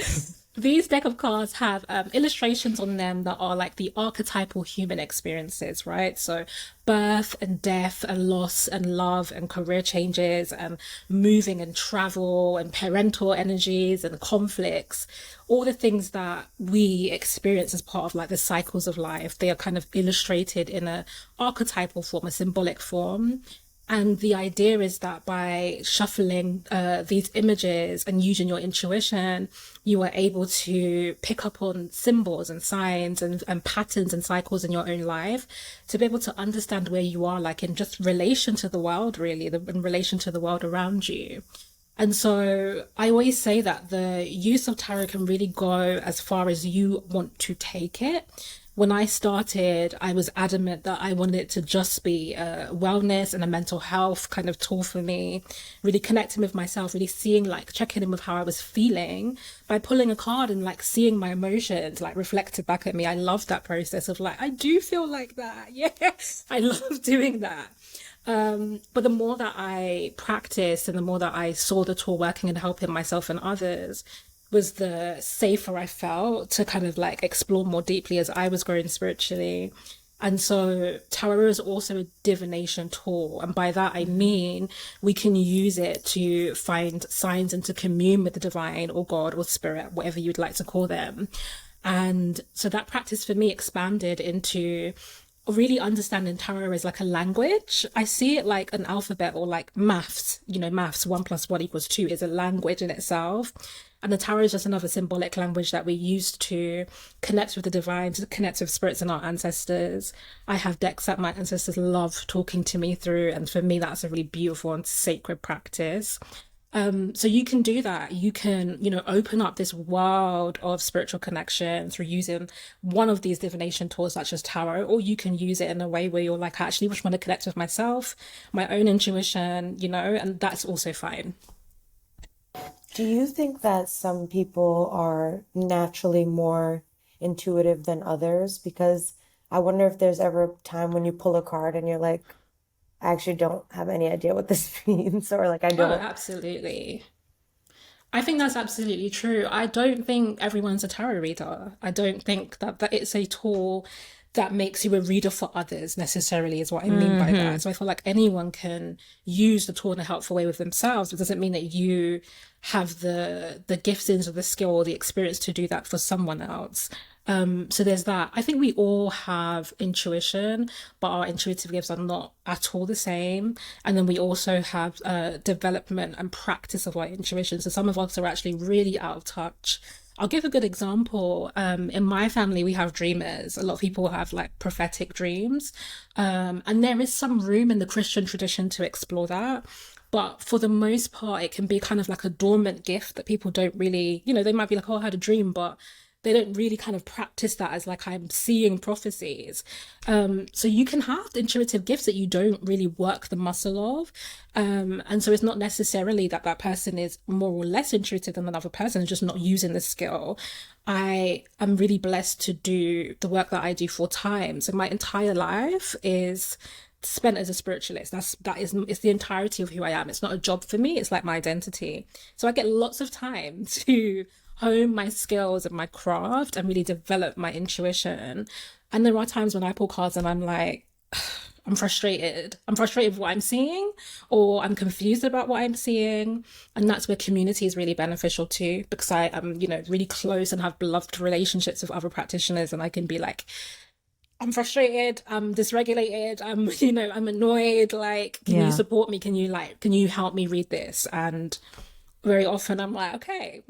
These deck of cards have illustrations on them that are like the archetypal human experiences, right? So birth and death and loss and love and career changes and moving and travel and parental energies and conflicts, all the things that we experience as part of like the cycles of life. They are kind of illustrated in a archetypal form, a symbolic form. And the idea is that by shuffling these images and using your intuition, you are able to pick up on symbols and signs and patterns and cycles in your own life to be able to understand where you are, like in just relation to the world, really, in relation to the world around you. And so I always say that the use of tarot can really go as far as you want to take it. When I started, I was adamant that I wanted it to just be a wellness and a mental health kind of tool for me, really connecting with myself, really seeing, like, checking in with how I was feeling by pulling a card and like seeing my emotions like reflected back at me. I love that process of like, I do feel like that. Yeah, I love doing that. But the more that I practiced and the more that I saw the tool working and helping myself and others, was the safer I felt to kind of like explore more deeply as I was growing spiritually. And so tarot is also a divination tool. And by that, I mean, we can use it to find signs and to commune with the divine or God or spirit, whatever you'd like to call them. And so that practice for me expanded into really understanding tarot as like a language. I see it like an alphabet or like maths, maths, 1 + 1 = 2 is a language in itself. And the tarot is just another symbolic language that we use to connect with the divine, to connect with spirits and our ancestors. I have decks that my ancestors love talking to me through. And for me, that's a really beautiful and sacred practice. So you can do that. You can, open up this world of spiritual connection through using one of these divination tools such as tarot, or you can use it in a way where you're like, I actually just want to connect with myself, my own intuition, and that's also fine. Do you think that some people are naturally more intuitive than others? Because I wonder if there's ever a time when you pull a card and you're like, I actually don't have any idea what this means, or like I Oh, don't. absolutely. I think that's absolutely true. I don't think everyone's a tarot reader. I don't think that it's a tool that makes you a reader for others necessarily is what I mean by that. So I feel like anyone can use the tool in a helpful way with themselves. It doesn't mean that you have the giftings or the skill or the experience to do that for someone else. So there's that. I think we all have intuition, but our intuitive gifts are not at all the same. And then we also have development and practice of our intuition. So some of us are actually really out of touch. I'll give a good example. In my family, we have dreamers. A lot of people have like prophetic dreams. And there is some room in the Christian tradition to explore that. But for the most part, it can be kind of like a dormant gift that people don't really, they might be like, oh, I had a dream, but they don't really kind of practice that as like I'm seeing prophecies. So you can have intuitive gifts that you don't really work the muscle of. And so it's not necessarily that that person is more or less intuitive than another person, just not using the skill. I am really blessed to do the work that I do full time. So my entire life is spent as a spiritualist. It's the entirety of who I am. It's not a job for me. It's like my identity. So I get lots of time to hone my skills and my craft and really develop my intuition. And there are times when I pull cards and I'm like, I'm frustrated. I'm frustrated with what I'm seeing, or I'm confused about what I'm seeing. And that's where community is really beneficial too, because I am, really close and have beloved relationships with other practitioners. And I can be like, I'm frustrated, I'm dysregulated, I'm annoyed. Like, can you support me? Can you help me read this? And very often I'm like, okay.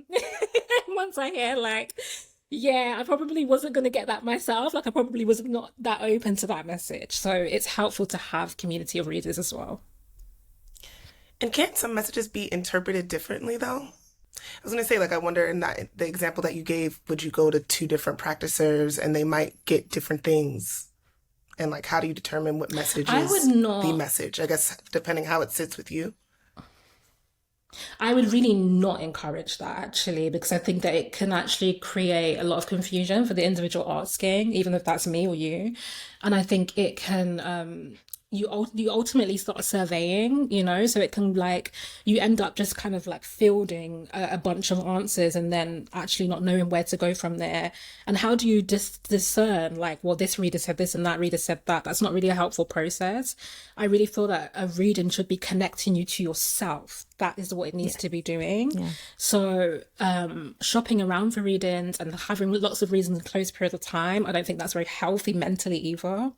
Once I hear like, yeah, I probably wasn't going to get that myself. Like I probably was not that open to that message. So it's helpful to have community of readers as well. And can't some messages be interpreted differently though? I was gonna say, like, I wonder in that the example that you gave, would you go to two different practicers and they might get different things? And like, how do you determine what message I would is the not. message? I guess depending how it sits with you. I would really not encourage that actually, because I think that it can actually create a lot of confusion for the individual asking, even if that's me or you. And I think it can, you ultimately start surveying, you know, so it can like, you end up just kind of like fielding a bunch of answers and then actually not knowing where to go from there. And how do you discern like, well, this reader said this and that reader said that? That's not really a helpful process. I really feel that a reading should be connecting you to yourself. That is what it needs to be doing. So shopping around for readings and having lots of reasons in close period of time, I don't think that's very healthy mentally either.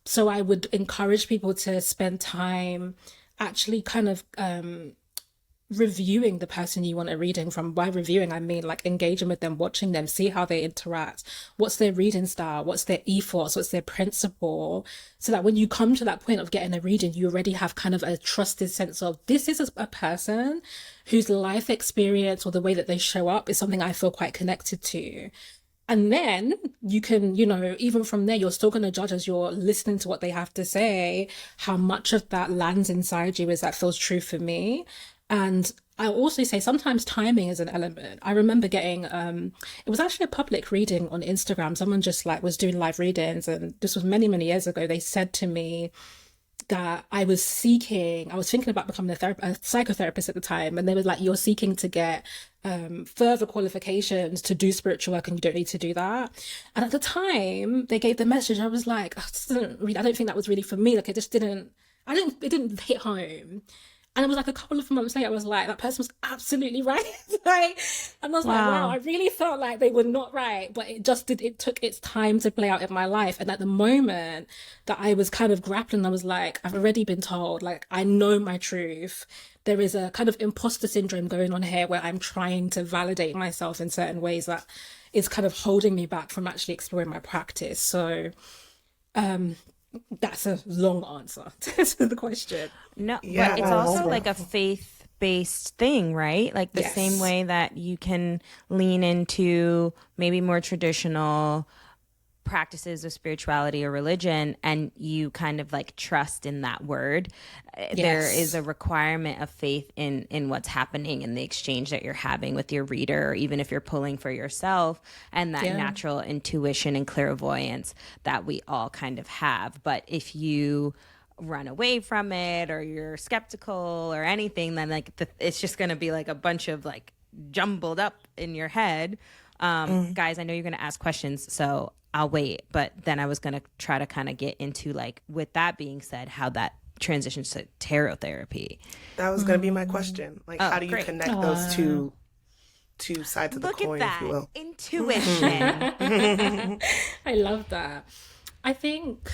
So I would encourage people to spend time actually kind of reviewing the person you want a reading from. By reviewing, I mean like engaging with them, watching them, see how they interact. What's their reading style? What's their ethos? What's their principle? So that when you come to that point of getting a reading, you already have kind of a trusted sense of this is a person whose life experience or the way that they show up is something I feel quite connected to. And then you can, you know, even from there, you're still going to judge as you're listening to what they have to say, how much of that lands inside you is that feels true for me. And I also say sometimes timing is an element. I remember getting, it was actually a public reading on Instagram. Someone just like was doing live readings, and this was many, many years ago. They said to me, that I was thinking about becoming a psychotherapist at the time. And they were like, you're seeking to get further qualifications to do spiritual work and you don't need to do that. And at the time they gave the message, I was like, I don't think that was really for me. Like it didn't hit home. And it was like a couple of months later, I was like, that person was absolutely right. Like, and I was like, wow, I really felt like they were not right. But it took its time to play out in my life. And at the moment that I was kind of grappling, I was like, I've already been told, like, I know my truth. There is a kind of imposter syndrome going on here where I'm trying to validate myself in certain ways that is kind of holding me back from actually exploring my practice. So, that's a long answer to the question. No, but it's also like a faith-based thing, right? Like the same way that you can lean into maybe more traditional practices of spirituality or religion and you kind of like trust in that word. There is a requirement of faith in what's happening in the exchange that you're having with your reader, or even if you're pulling for yourself, and that natural intuition and clairvoyance that we all kind of have. But if you run away from it or you're skeptical or anything, then like it's just going to be like a bunch of like jumbled up in your head. Guys, I know you're going to ask questions, so I'll wait. But then I was going to try to kind of get into like, with that being said, how that transitions to tarot therapy. That was going to be my question. Like, how do you connect those two sides of the coin, if you will? Intuition. I love that. I think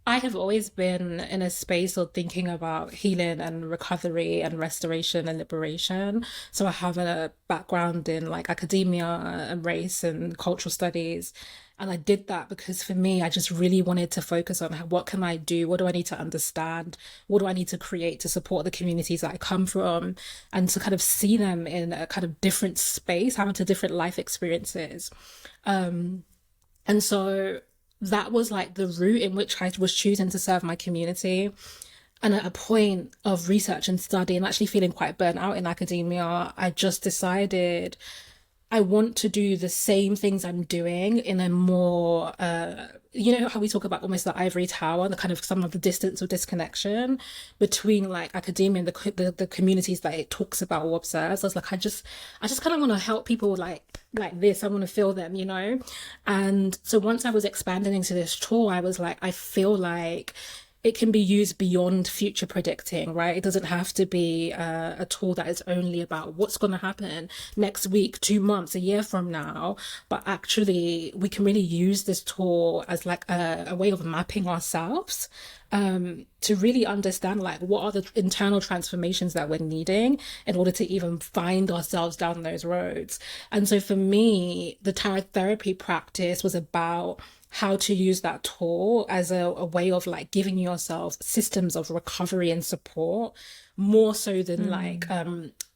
I have always been in a space of thinking about healing and recovery and restoration and liberation. So I have a background in like academia and race and cultural studies. And I did that because for me, I just really wanted to focus on what can I do? What do I need to understand? What do I need to create to support the communities that I come from? And to kind of see them in a kind of different space, having to different life experiences. And so that was like the route in which I was choosing to serve my community. And at a point of research and study and actually feeling quite burnt out in academia, I just decided I want to do the same things I'm doing in a more, you know, how we talk about almost the ivory tower, the kind of some of the distance or disconnection between like academia and the communities that it talks about or observes. I was like, I just kind of want to help people like this. I want to feel them, you know? And so once I was expanding into this tool, I was like, I feel like it can be used beyond future predicting, right? It doesn't have to be a tool that is only about what's going to happen next week, 2 months, a year from now. But actually, we can really use this tool as like a way of mapping ourselves to really understand like what are the internal transformations that we're needing in order to even find ourselves down those roads. And so for me, the tarot therapy practice was about how to use that tool as a way of like giving yourself systems of recovery and support, more so than like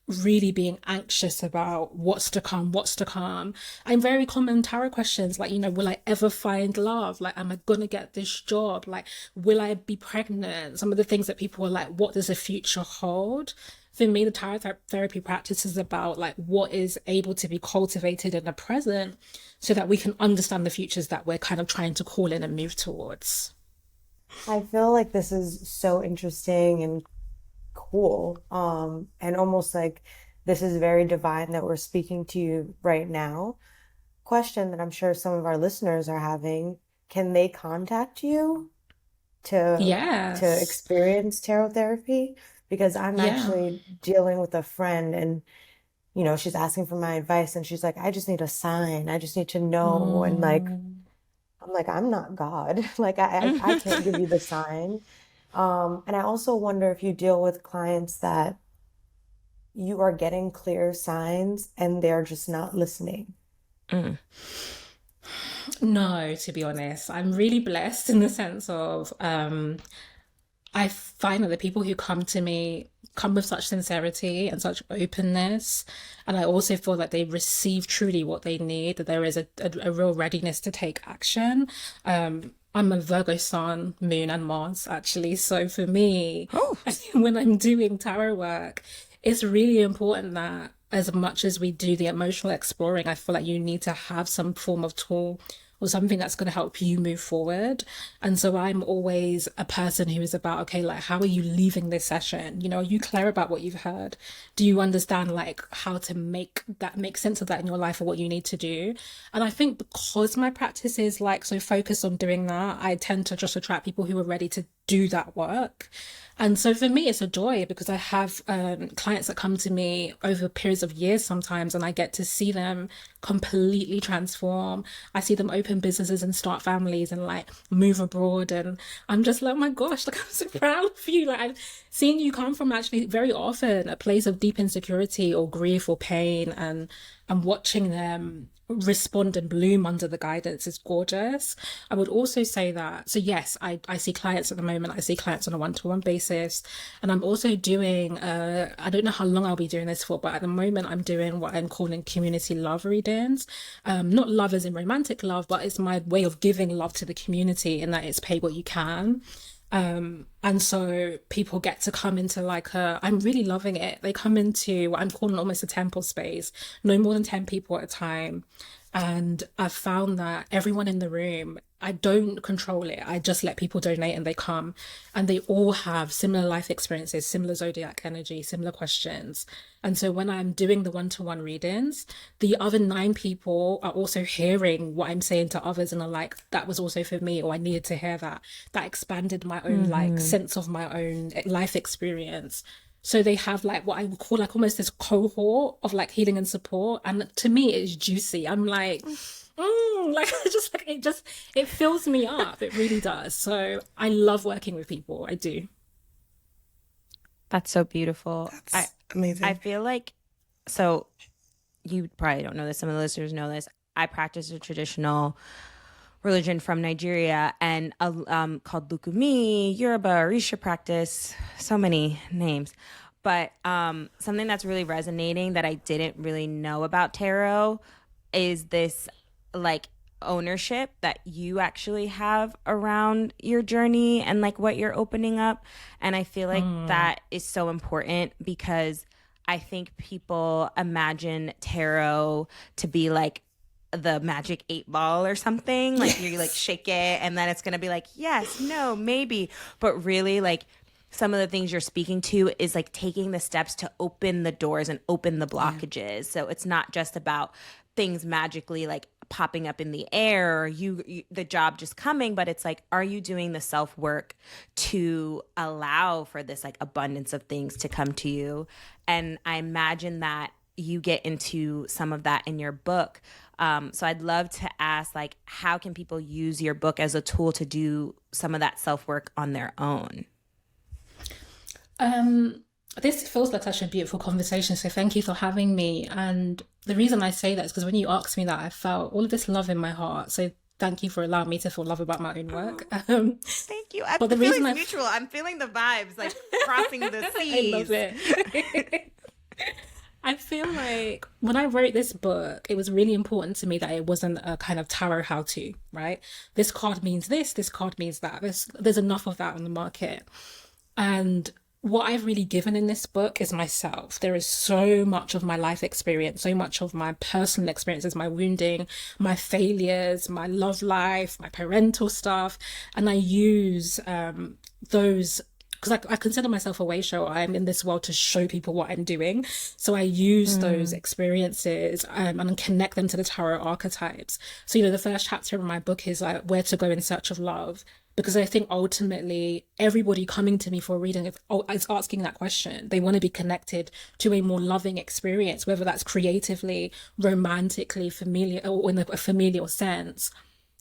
really being anxious about what's to come, what's to come. And very common tarot questions like, will I ever find love? Like, am I gonna get this job? Like, will I be pregnant? Some of the things that people are like, what does the future hold? For me, the tarot therapy practice is about like what is able to be cultivated in the present so that we can understand the futures that we're kind of trying to call in and move towards. I feel like this is so interesting and cool. And almost like this is very divine that we're speaking to you right now. Question that I'm sure some of our listeners are having, can they contact you to Yes. experience tarot therapy? Because I'm Yeah. actually dealing with a friend and she's asking for my advice and she's like, I just need a sign. I just need to know. And like, Mm. I'm like, I'm not God. Like I can't give you the sign. And I also wonder if you deal with clients that you are getting clear signs and they're just not listening. Mm. No, to be honest, I'm really blessed in the sense of I find that the people who come to me come with such sincerity and such openness. And I also feel that they receive truly what they need, that there is a real readiness to take action. I'm a Virgo sun, moon, and Mars, actually. So for me, Oh, when I'm doing tarot work, it's really important that as much as we do the emotional exploring, I feel like you need to have some form of tool or something that's going to help you move forward. And so I'm always a person who is about, okay, like, how are you leaving this session? Are you clear about what you've heard? Do you understand like how to make sense of that in your life or what you need to do? And I think because my practice is like so focused on doing that, I tend to just attract people who are ready to do that work. And so for me, it's a joy because I have clients that come to me over periods of years sometimes, and I get to see them completely transform. I see them open businesses and start families and like move abroad. And I'm just like, oh my gosh, like I'm so proud of you. Like I've seen you come from actually very often a place of deep insecurity or grief or pain, and I'm watching them respond and bloom under the guidance is gorgeous. I would also say that, so yes, I see clients at the moment, I see clients on a one-to-one basis, and I'm also doing, I don't know how long I'll be doing this for, but at the moment I'm doing what I'm calling community love readings. Not love as in romantic love, but it's my way of giving love to the community in that it's pay what you can. And so people get to come into like I'm really loving it. They come into what I'm calling almost a temple space, no more than 10 people at a time. And I've found that everyone in the room, I don't control it. I just let people donate and they come and they all have similar life experiences, similar zodiac energy, similar questions. And so when I'm doing the one-to-one readings, the other 9 people are also hearing what I'm saying to others and are like, that was also for me, or I needed to hear that. That expanded my own like mm-hmm. sense of my own life experience. So they have like what I would call like almost this cohort of like healing and support. And to me, it's juicy. I'm like, like just like it fills me up. It really does. So I love working with people. I do. That's so beautiful. That's amazing. I feel like, so you probably don't know this, some of the listeners know this. I practice a traditional religion from Nigeria and called Lukumi, Yoruba, Orisha practice, so many names. But something that's really resonating that I didn't really know about tarot is this like ownership that you actually have around your journey and like what you're opening up. And I feel like that is so important because I think people imagine tarot to be like the magic 8 ball or something. Like you like shake it and then it's going to be like, yes, no, maybe. But really like some of the things you're speaking to is like taking the steps to open the doors and open the blockages. Yeah. So it's not just about things magically like popping up in the air or you the job just coming, but it's like, are you doing the self work to allow for this like abundance of things to come to you? And I imagine that you get into some of that in your book. So I'd love to ask, like, how can people use your book as a tool to do some of that self work on their own? This feels like such a beautiful conversation. So thank you for having me. And the reason I say that is because when you asked me that, I felt all of this love in my heart. So thank you for allowing me to feel love about my own work. Thank you. But the reason mutual. I'm feeling the vibes, like crossing the seas. I love it. I feel like when I wrote this book, it was really important to me that it wasn't a kind of tarot how-to, right? This card means this card means that. There's enough of that on the market. And what I've really given in this book is myself. There is so much of my life experience, so much of my personal experiences, my wounding, my failures, my love life, my parental stuff. And I use those because I consider myself a way shower. I'm in this world to show people what I'm doing. So I use those experiences and connect them to the tarot archetypes. So, the first chapter in my book is like where to go in search of love. Because I think ultimately everybody coming to me for a reading is asking that question. They want to be connected to a more loving experience, whether that's creatively, romantically, familiar, or in a familial sense.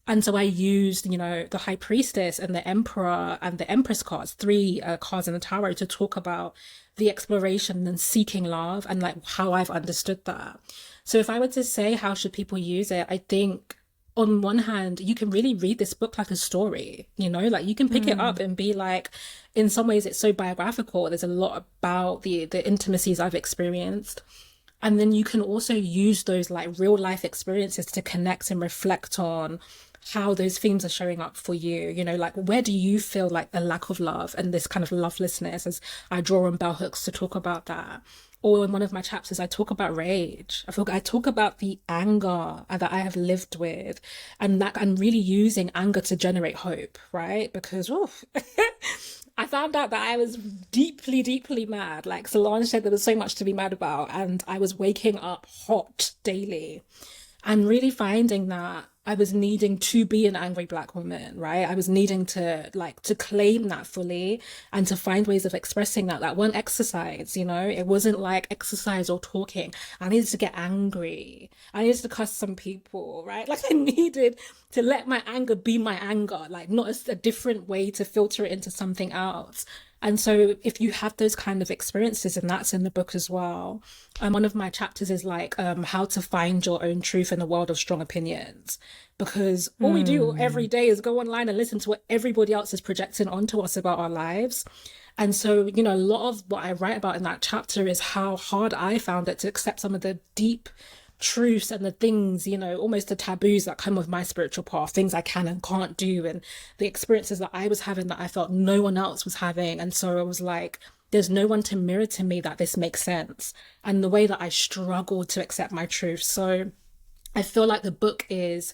And so I used, the High Priestess and the Emperor and the Empress cards, three cards in the tarot, to talk about the exploration and seeking love and like how I've understood that. So if I were to say how should people use it, I think on one hand, you can really read this book like a story, like you can pick it up and be like, in some ways it's so biographical. There's a lot about the intimacies I've experienced. And then you can also use those like real life experiences to connect and reflect on how those themes are showing up for you, like where do you feel like the lack of love and this kind of lovelessness, as I draw on bell hooks to talk about that. Or in one of my chapters, I talk about rage. I talk about the anger that I have lived with, and that I'm really using anger to generate hope, right? Because I found out that I was deeply, deeply mad. Like Solange said, there was so much to be mad about, and I was waking up hot daily. And really finding that I was needing to be an angry Black woman, right? I was needing to claim that fully and to find ways of expressing that. That weren't exercise, it wasn't like exercise or talking. I needed to get angry. I needed to cuss some people, right? Like I needed to let my anger be my anger, like not as a different way to filter it into something else. And so if you have those kind of experiences, and that's in the book as well, one of my chapters is like how to find your own truth in a world of strong opinions. Because all we do every day is go online and listen to what everybody else is projecting onto us about our lives. And so, a lot of what I write about in that chapter is how hard I found it to accept some of the deep truths and the things, almost the taboos that come with my spiritual path, things I can and can't do, and the experiences that I was having that I felt no one else was having. And so I was like, there's no one to mirror to me that this makes sense, and the way that I struggled to accept my truth. So I feel like the book is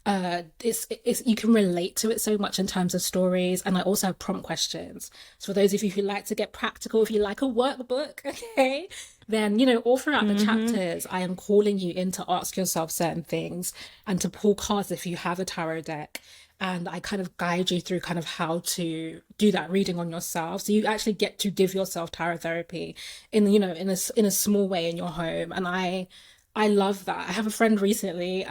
it's you can relate to it so much in terms of stories, and I also have prompt questions. So for those of you who like to get practical, if you like a workbook, okay, then all throughout the chapters I am calling you in to ask yourself certain things and to pull cards if you have a tarot deck, and I kind of guide you through kind of how to do that reading on yourself, so you actually get to give yourself tarot therapy in in a small way in your home. And I love that. I have a friend recently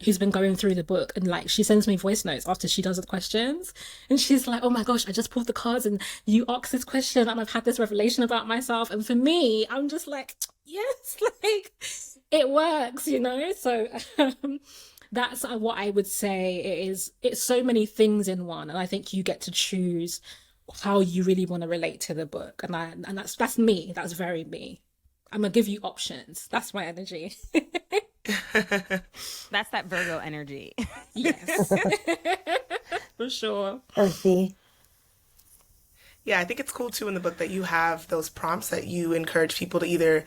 who's been going through the book, and like she sends me voice notes after she does the questions, and she's like, oh my gosh, I just pulled the cards and you asked this question and I've had this revelation about myself. And for me, I'm just like, yes, like it works, so that's what I would say. It's so many things in one, and I think you get to choose how you really want to relate to the book. And that's me. That's very me. I'm gonna give you options. That's my energy. That's that Virgo energy. Yes. For sure. Earthy. Yeah, I think it's cool too in the book that you have those prompts that you encourage people to either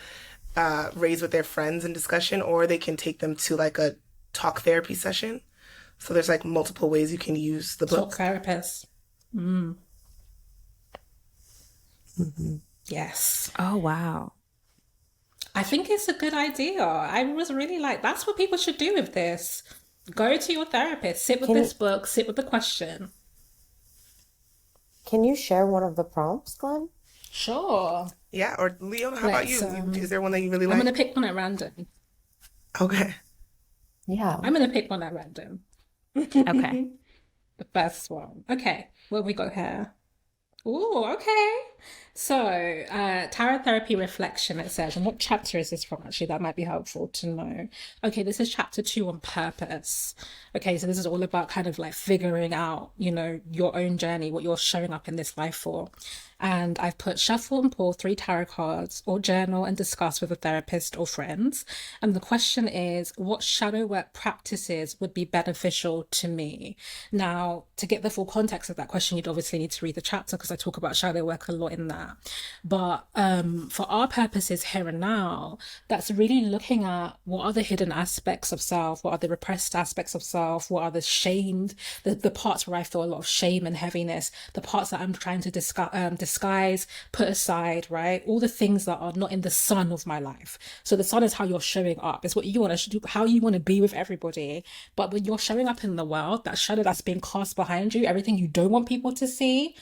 raise with their friends in discussion, or they can take them to like a talk therapy session. So there's like multiple ways you can use the book. Talk therapist. Yes. Oh, wow. I think it's a good idea. I was really like, that's what people should do with this. Go to your therapist, sit with this book, sit with the question. Can you share one of the prompts, Glenn? Sure. Yeah, or Leona, how about you? Is there one that you really like? I'm going to pick one at random. Okay. Yeah. I'm going to pick one at random. Okay. The first one. Okay, where we go here? Ooh, okay. So, tarot therapy reflection, it says, and what chapter is this from? Actually, that might be helpful to know. Okay, this is chapter 2 on purpose. Okay, so this is all about kind of like figuring out, your own journey, what you're showing up in this life for. And I've put shuffle and pull 3 tarot cards or journal and discuss with a therapist or friends. And the question is, what shadow work practices would be beneficial to me? Now, to get the full context of that question, you'd obviously need to read the chapter because I talk about shadow work a lot in that. But for our purposes here and now, that's really looking at what are the hidden aspects of self, what are the repressed aspects of self, what are the shamed, the parts where I feel a lot of shame and heaviness, the parts that I'm trying to disguise, put aside, right? All the things that are not in the sun of my life. So the sun is how you're showing up. It's what you want to do, how you want to be with everybody. But when you're showing up in the world, that shadow that's being cast behind you, everything you don't want people to see,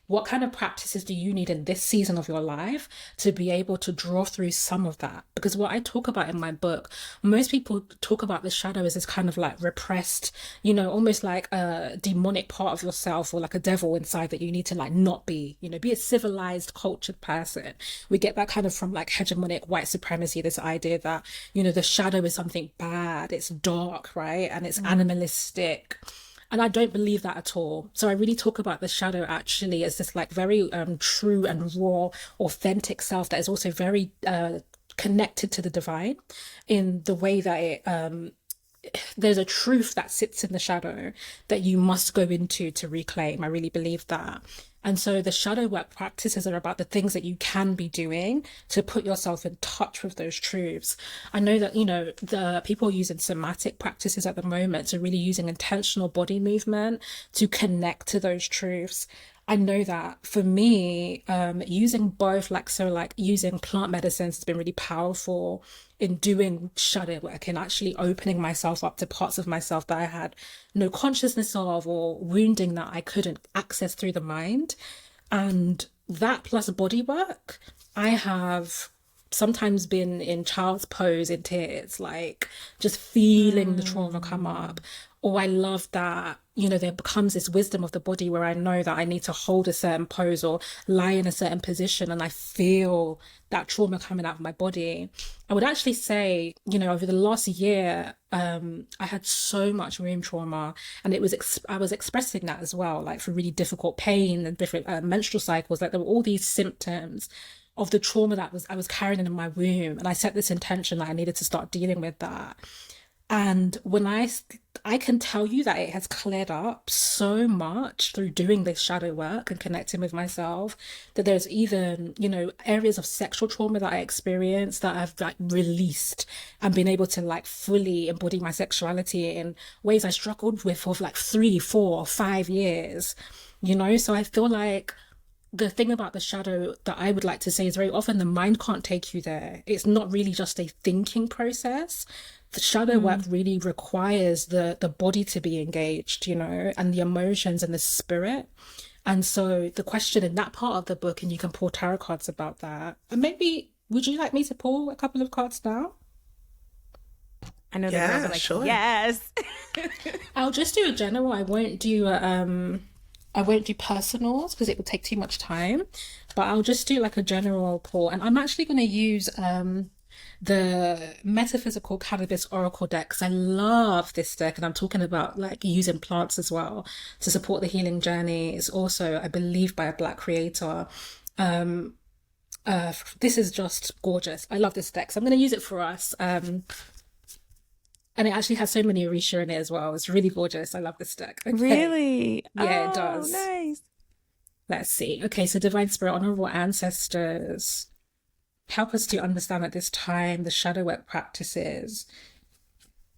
what kind of practices do you need in this season of your life to be able to draw through some of that? Because what I talk about in my book, most people talk about the shadow as this kind of like repressed, you know, almost like a demonic part of yourself or like a devil inside that you need to like not be, you know, be a civilized, cultured person. We get that kind of from like hegemonic white supremacy, this idea that, you know, the shadow is something bad, it's dark, right? And it's animalistic. And I don't believe that at all. So I really talk about the shadow actually as this like very true and raw, authentic self that is also very connected to the divine in the way that it there's a truth that sits in the shadow that you must go into to reclaim. I really believe that. And so the shadow work practices are about the things that you can be doing to put yourself in touch with those truths. I know that, you know, the people using somatic practices at the moment, so really using intentional body movement to connect to those truths. I know that for me, using both, like, so like using plant medicines has been really powerful in doing shadow work and actually opening myself up to parts of myself that I had no consciousness of or wounding that I couldn't access through the mind. And that plus body work, I have sometimes been in child's pose in tears, like just feeling the trauma come up. Or I love that, you know, there becomes this wisdom of the body where I know that I need to hold a certain pose or lie in a certain position and I feel that trauma coming out of my body. I would actually say, you know, over the last year, I had so much womb trauma and it was, I was expressing that as well, like for really difficult pain and different menstrual cycles, like there were all these symptoms of the trauma that I was carrying in my womb. And I set this intention that I needed to start dealing with that. And when I can tell you that it has cleared up so much through doing this shadow work and connecting with myself, that there's even, you know, areas of sexual trauma that I experienced that I've like released and been able to like fully embody my sexuality in ways I struggled with for like 3, 4, 5 years, you know? So I feel like the thing about the shadow that I would like to say is very often the mind can't take you there. It's not really just a thinking process. The shadow work really requires the body to be engaged, you know, and the emotions and the spirit. And so the question in that part of the book, and you can pull tarot cards about that. And maybe, would you like me to pull a couple of cards now? I know the girls are like, sure. yes. I'll just do a general. I won't do personals because it will take too much time, but I'll just do like a general pull. And I'm actually going to use the Metaphysical Cannabis Oracle deck because I love this deck, and I'm talking about like using plants as well to support the healing journey. It's also, I believe, by a Black creator. This is just gorgeous. I love this deck, so I'm going to use it for us. And it actually has so many Orisha in it as well. It's really gorgeous. I love this deck. Okay. Really? Yeah, it does. Nice. Let's see. Okay, so Divine Spirit, Honorable Ancestors, help us to understand at this time the shadow work practices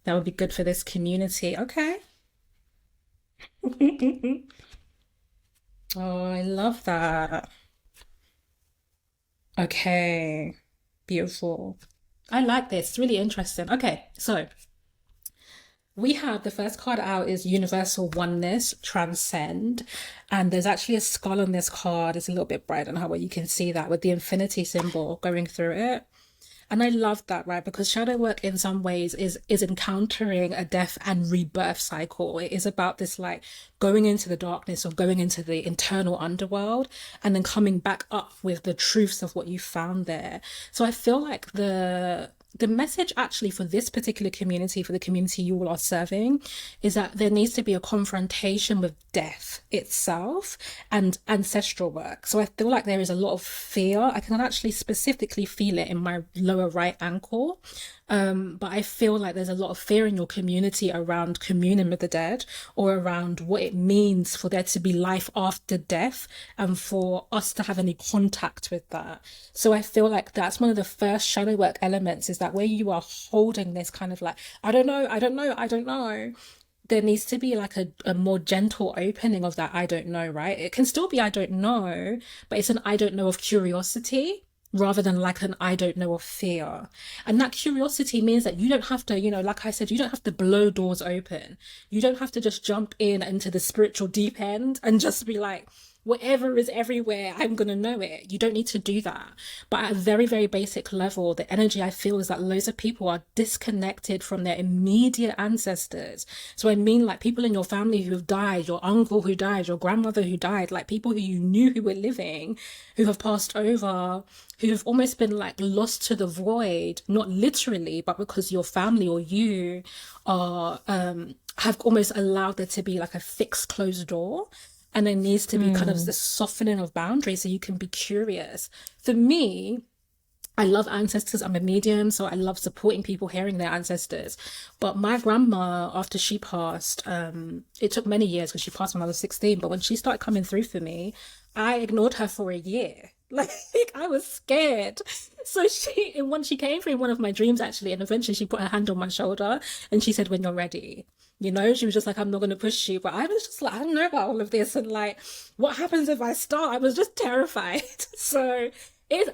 that would be good for this community. Okay. Oh, I love that. Okay. Beautiful. I like this. It's really interesting. Okay, so we have the first card out is Universal Oneness, Transcend. And there's actually a skull on this card. It's a little bit bright on how well you can see that with the infinity symbol going through it. And I love that, right? Because shadow work in some ways is encountering a death and rebirth cycle. It is about this like going into the darkness or going into the internal underworld and then coming back up with the truths of what you found there. So I feel like the the message actually for this particular community, for the community you all are serving, is that there needs to be a confrontation with death itself and ancestral work. So I feel like there is a lot of fear. I can actually specifically feel it in my lower right ankle. But I feel like there's a lot of fear in your community around communing with the dead, or around what it means for there to be life after death and for us to have any contact with that. So I feel like that's one of the first shadow work elements, is that where you are holding this kind of like, I don't know. There needs to be like a more gentle opening of that I don't know, right? It can still be I don't know, but it's an I don't know of curiosity, rather than like an I don't know of fear. And that curiosity means that you don't have to, like I said, you don't have to blow doors open. You don't have to just jump into the spiritual deep end and just be like, whatever is everywhere, I'm going to know it. You don't need to do that. But at a very, very basic level, the energy I feel is that loads of people are disconnected from their immediate ancestors. So I mean, like people in your family who have died, your uncle who died, your grandmother who died, like people who you knew who were living, who have passed over, who have almost been like lost to the void, not literally, but because your family or you are, have almost allowed there to be like a fixed closed door. And there needs to be kind of this softening of boundaries so you can be curious. For me, I love ancestors. I'm a medium, so I love supporting people hearing their ancestors. But my grandma, after she passed, it took many years because she passed when I was 16. But when she started coming through for me, I ignored her for a year. Like I was scared. So when she came through in one of my dreams actually, and eventually she put her hand on my shoulder and she said, "When you're ready." She was just like, "I'm not going to push you." But I was just like, I don't know about all of this. And like, what happens if I start? I was just terrified. So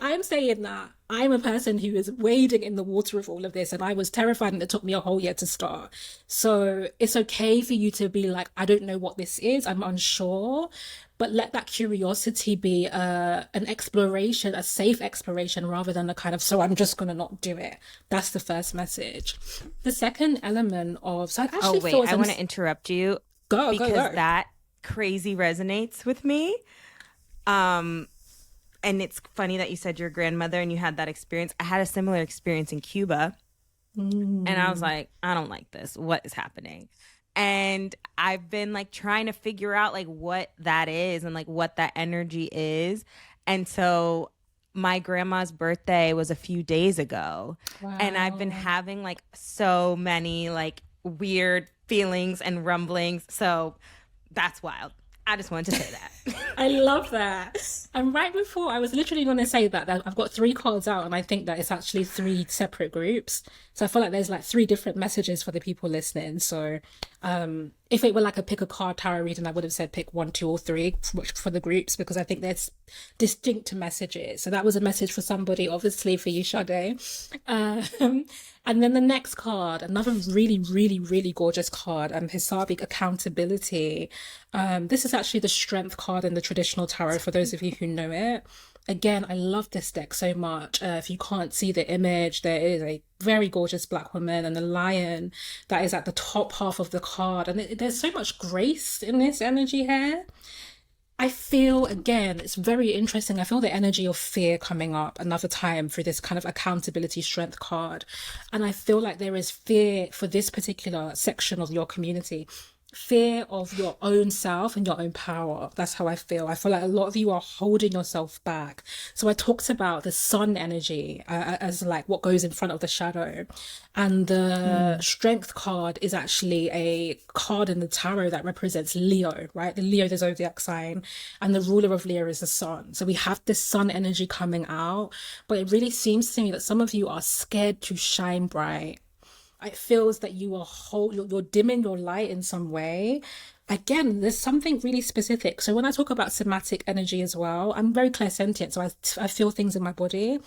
I'm saying that I'm a person who is wading in the water of all of this. And I was terrified and it took me a whole year to start. So it's okay for you to be like, I don't know what this is. I'm unsure. But let that curiosity be an exploration, a safe exploration, rather than a kind of, so I'm just going to not do it. That's the first message. The second element of, so I actually I want to interrupt you. Go. That crazy resonates with me. And it's funny that you said your grandmother and you had that experience. I had a similar experience in Cuba. And I was like, I don't like this. What is happening? And I've been like trying to figure out like what that is and like what that energy is. And so my grandma's birthday was a few days ago. Wow. And I've been having like so many like weird feelings and rumblings. So that's wild. I just wanted to say that. I love that. And right before, I was literally going to say that I've got 3 cards out, and I think that it's actually 3 separate groups. So I feel like there's like 3 different messages for the people listening. So if it were like a pick a card tarot reading, I would have said pick 1, 2, or 3 for the groups, because I think there's distinct messages. So that was a message for somebody, obviously for you, Sade. And then the next card, another really, really, really gorgeous card, Hisabi, accountability. This is actually the strength card in the traditional tarot, for those of you who know it. Again, I love this deck so much. If you can't see the image, there is a very gorgeous black woman and a lion that is at the top half of the card. And there's so much grace in this energy here. I feel, again, it's very interesting. I feel the energy of fear coming up another time through this kind of accountability strength card. And I feel like there is fear for this particular section of your community. Fear of your own self and your own power. That's how I feel. I feel like a lot of you are holding yourself back. So I talked about the sun energy as like what goes in front of the shadow. And the strength card is actually a card in the tarot that represents Leo, right? The Leo, the zodiac sign, and the ruler of Leo is the sun. So we have this sun energy coming out, but it really seems to me that some of you are scared to shine bright. It feels that you are you're dimming your light in some way. Again, there's something really specific. So when I talk about somatic energy as well, I'm very clairsentient, so I feel things in my body.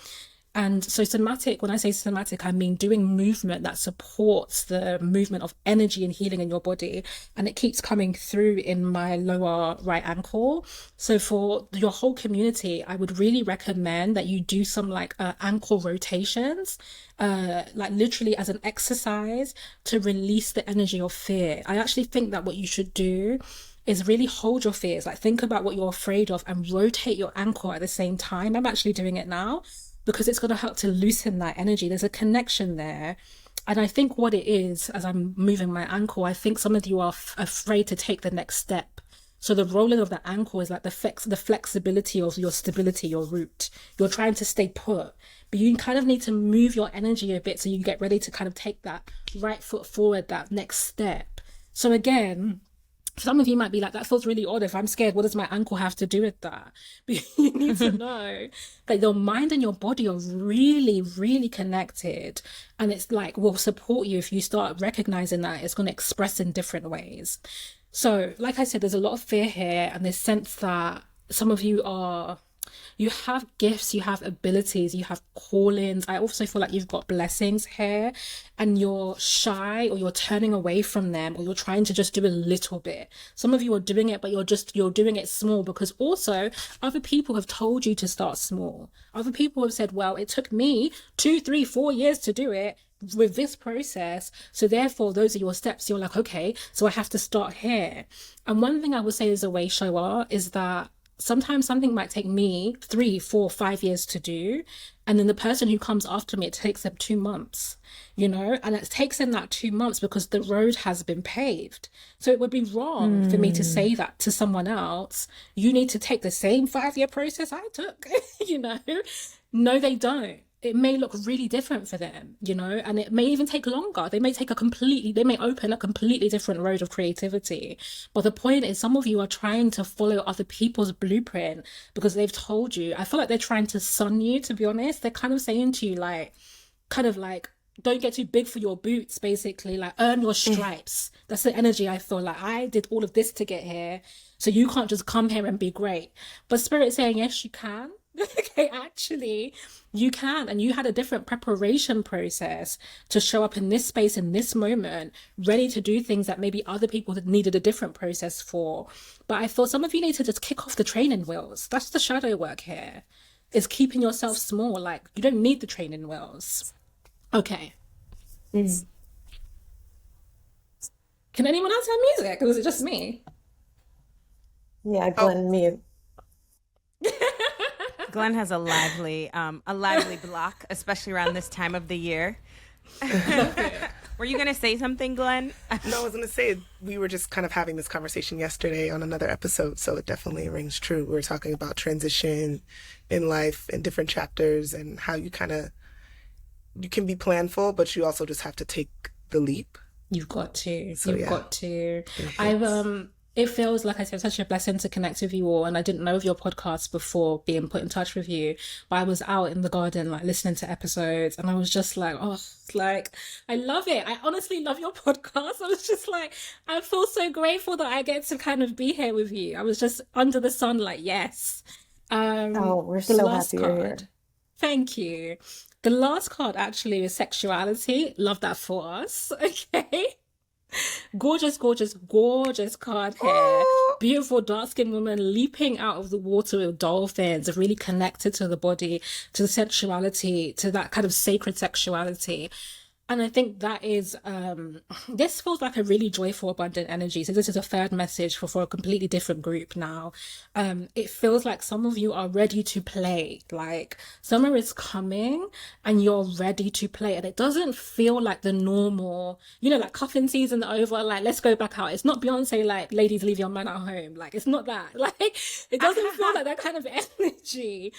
And so somatic, when I say somatic, I mean doing movement that supports the movement of energy and healing in your body. And it keeps coming through in my lower right ankle. So for your whole community, I would really recommend that you do some like ankle rotations, like literally as an exercise to release the energy of fear. I actually think that what you should do is really hold your fears, like think about what you're afraid of and rotate your ankle at the same time. I'm actually doing it now. because it's going to help to loosen that energy. There's a connection there. And I think what it is, as I'm moving my ankle, I think some of you are afraid to take the next step. So the rolling of the ankle is like the flexibility of your stability, your root. You're trying to stay put, but you kind of need to move your energy a bit so you get ready to kind of take that right foot forward, that next step. So again, some of you might be like, that feels really odd. If I'm scared, what does my ankle have to do with that? But you need to know that your mind and your body are really, really connected. And it's like, will support you if you start recognizing that it's going to express in different ways. So, like I said, there's a lot of fear here, and this sense that some of you have gifts, you have abilities, you have callings. I also feel like you've got blessings here, and you're shy, or you're turning away from them, or you're trying to just do a little bit. Some of you are doing it, but you're doing it small, because also other people have told you to start small. Other people have said, well, it took me 2, 3, 4 years to do it with this process, so therefore those are your steps. You're like, okay, so I have to start here. And one thing I would say as a way shower is that sometimes something might take me 3, 4, 5 years to do, and then the person who comes after me, it takes them 2 months, and it takes them that 2 months because the road has been paved. So it would be wrong for me to say that to someone else. You need to take the same 5-year process I took. No, they don't. It may look really different for them, and it may even take longer. They may open a completely different road of creativity. But the point is, some of you are trying to follow other people's blueprint because they've told you. I feel like they're trying to sun you, to be honest. They're kind of saying to you, don't get too big for your boots, basically, like earn your stripes. That's the energy I feel like. I did all of this to get here, so you can't just come here and be great. But Spirit's saying, yes, you can. Okay, actually, you can. And you had a different preparation process to show up in this space, in this moment, ready to do things that maybe other people had needed a different process for. But I thought some of you need to just kick off the training wheels. That's the shadow work here, is keeping yourself small. Like, you don't need the training wheels. Okay. Can anyone else have music, or is it just me? Yeah, Glenn, mute. Glenn has a lively block, especially around this time of the year. Were you going to say something, Glenn? No, I was going to say, we were just kind of having this conversation yesterday on another episode, so it definitely rings true. We were talking about transition in life and different chapters, and how you can be planful, but you also just have to take the leap. You've got to. So, You've got to. It feels like, I said, such a blessing to connect with you all. And I didn't know of your podcast before being put in touch with you, but I was out in the garden, like listening to episodes, and I was just like, oh, I love it. I honestly love your podcast. I was just like, I feel so grateful that I get to kind of be here with you. I was just under the sun, like, yes. We're so happy you're here. Thank you. The last card actually is sexuality. Love that for us. Okay. Gorgeous, gorgeous, gorgeous card here. Oh. Beautiful dark-skinned woman leaping out of the water with dolphins, really connected to the body, to the sensuality, to that kind of sacred sexuality. And I think that is, this feels like a really joyful, abundant energy. So this is a third message for a completely different group now. It feels like some of you are ready to play. Like, summer is coming and you're ready to play. And it doesn't feel like the normal, like cuffing season over, like, let's go back out. It's not Beyonce, like, ladies, leave your man at home. Like, it's not that. Like, it doesn't feel like that kind of energy.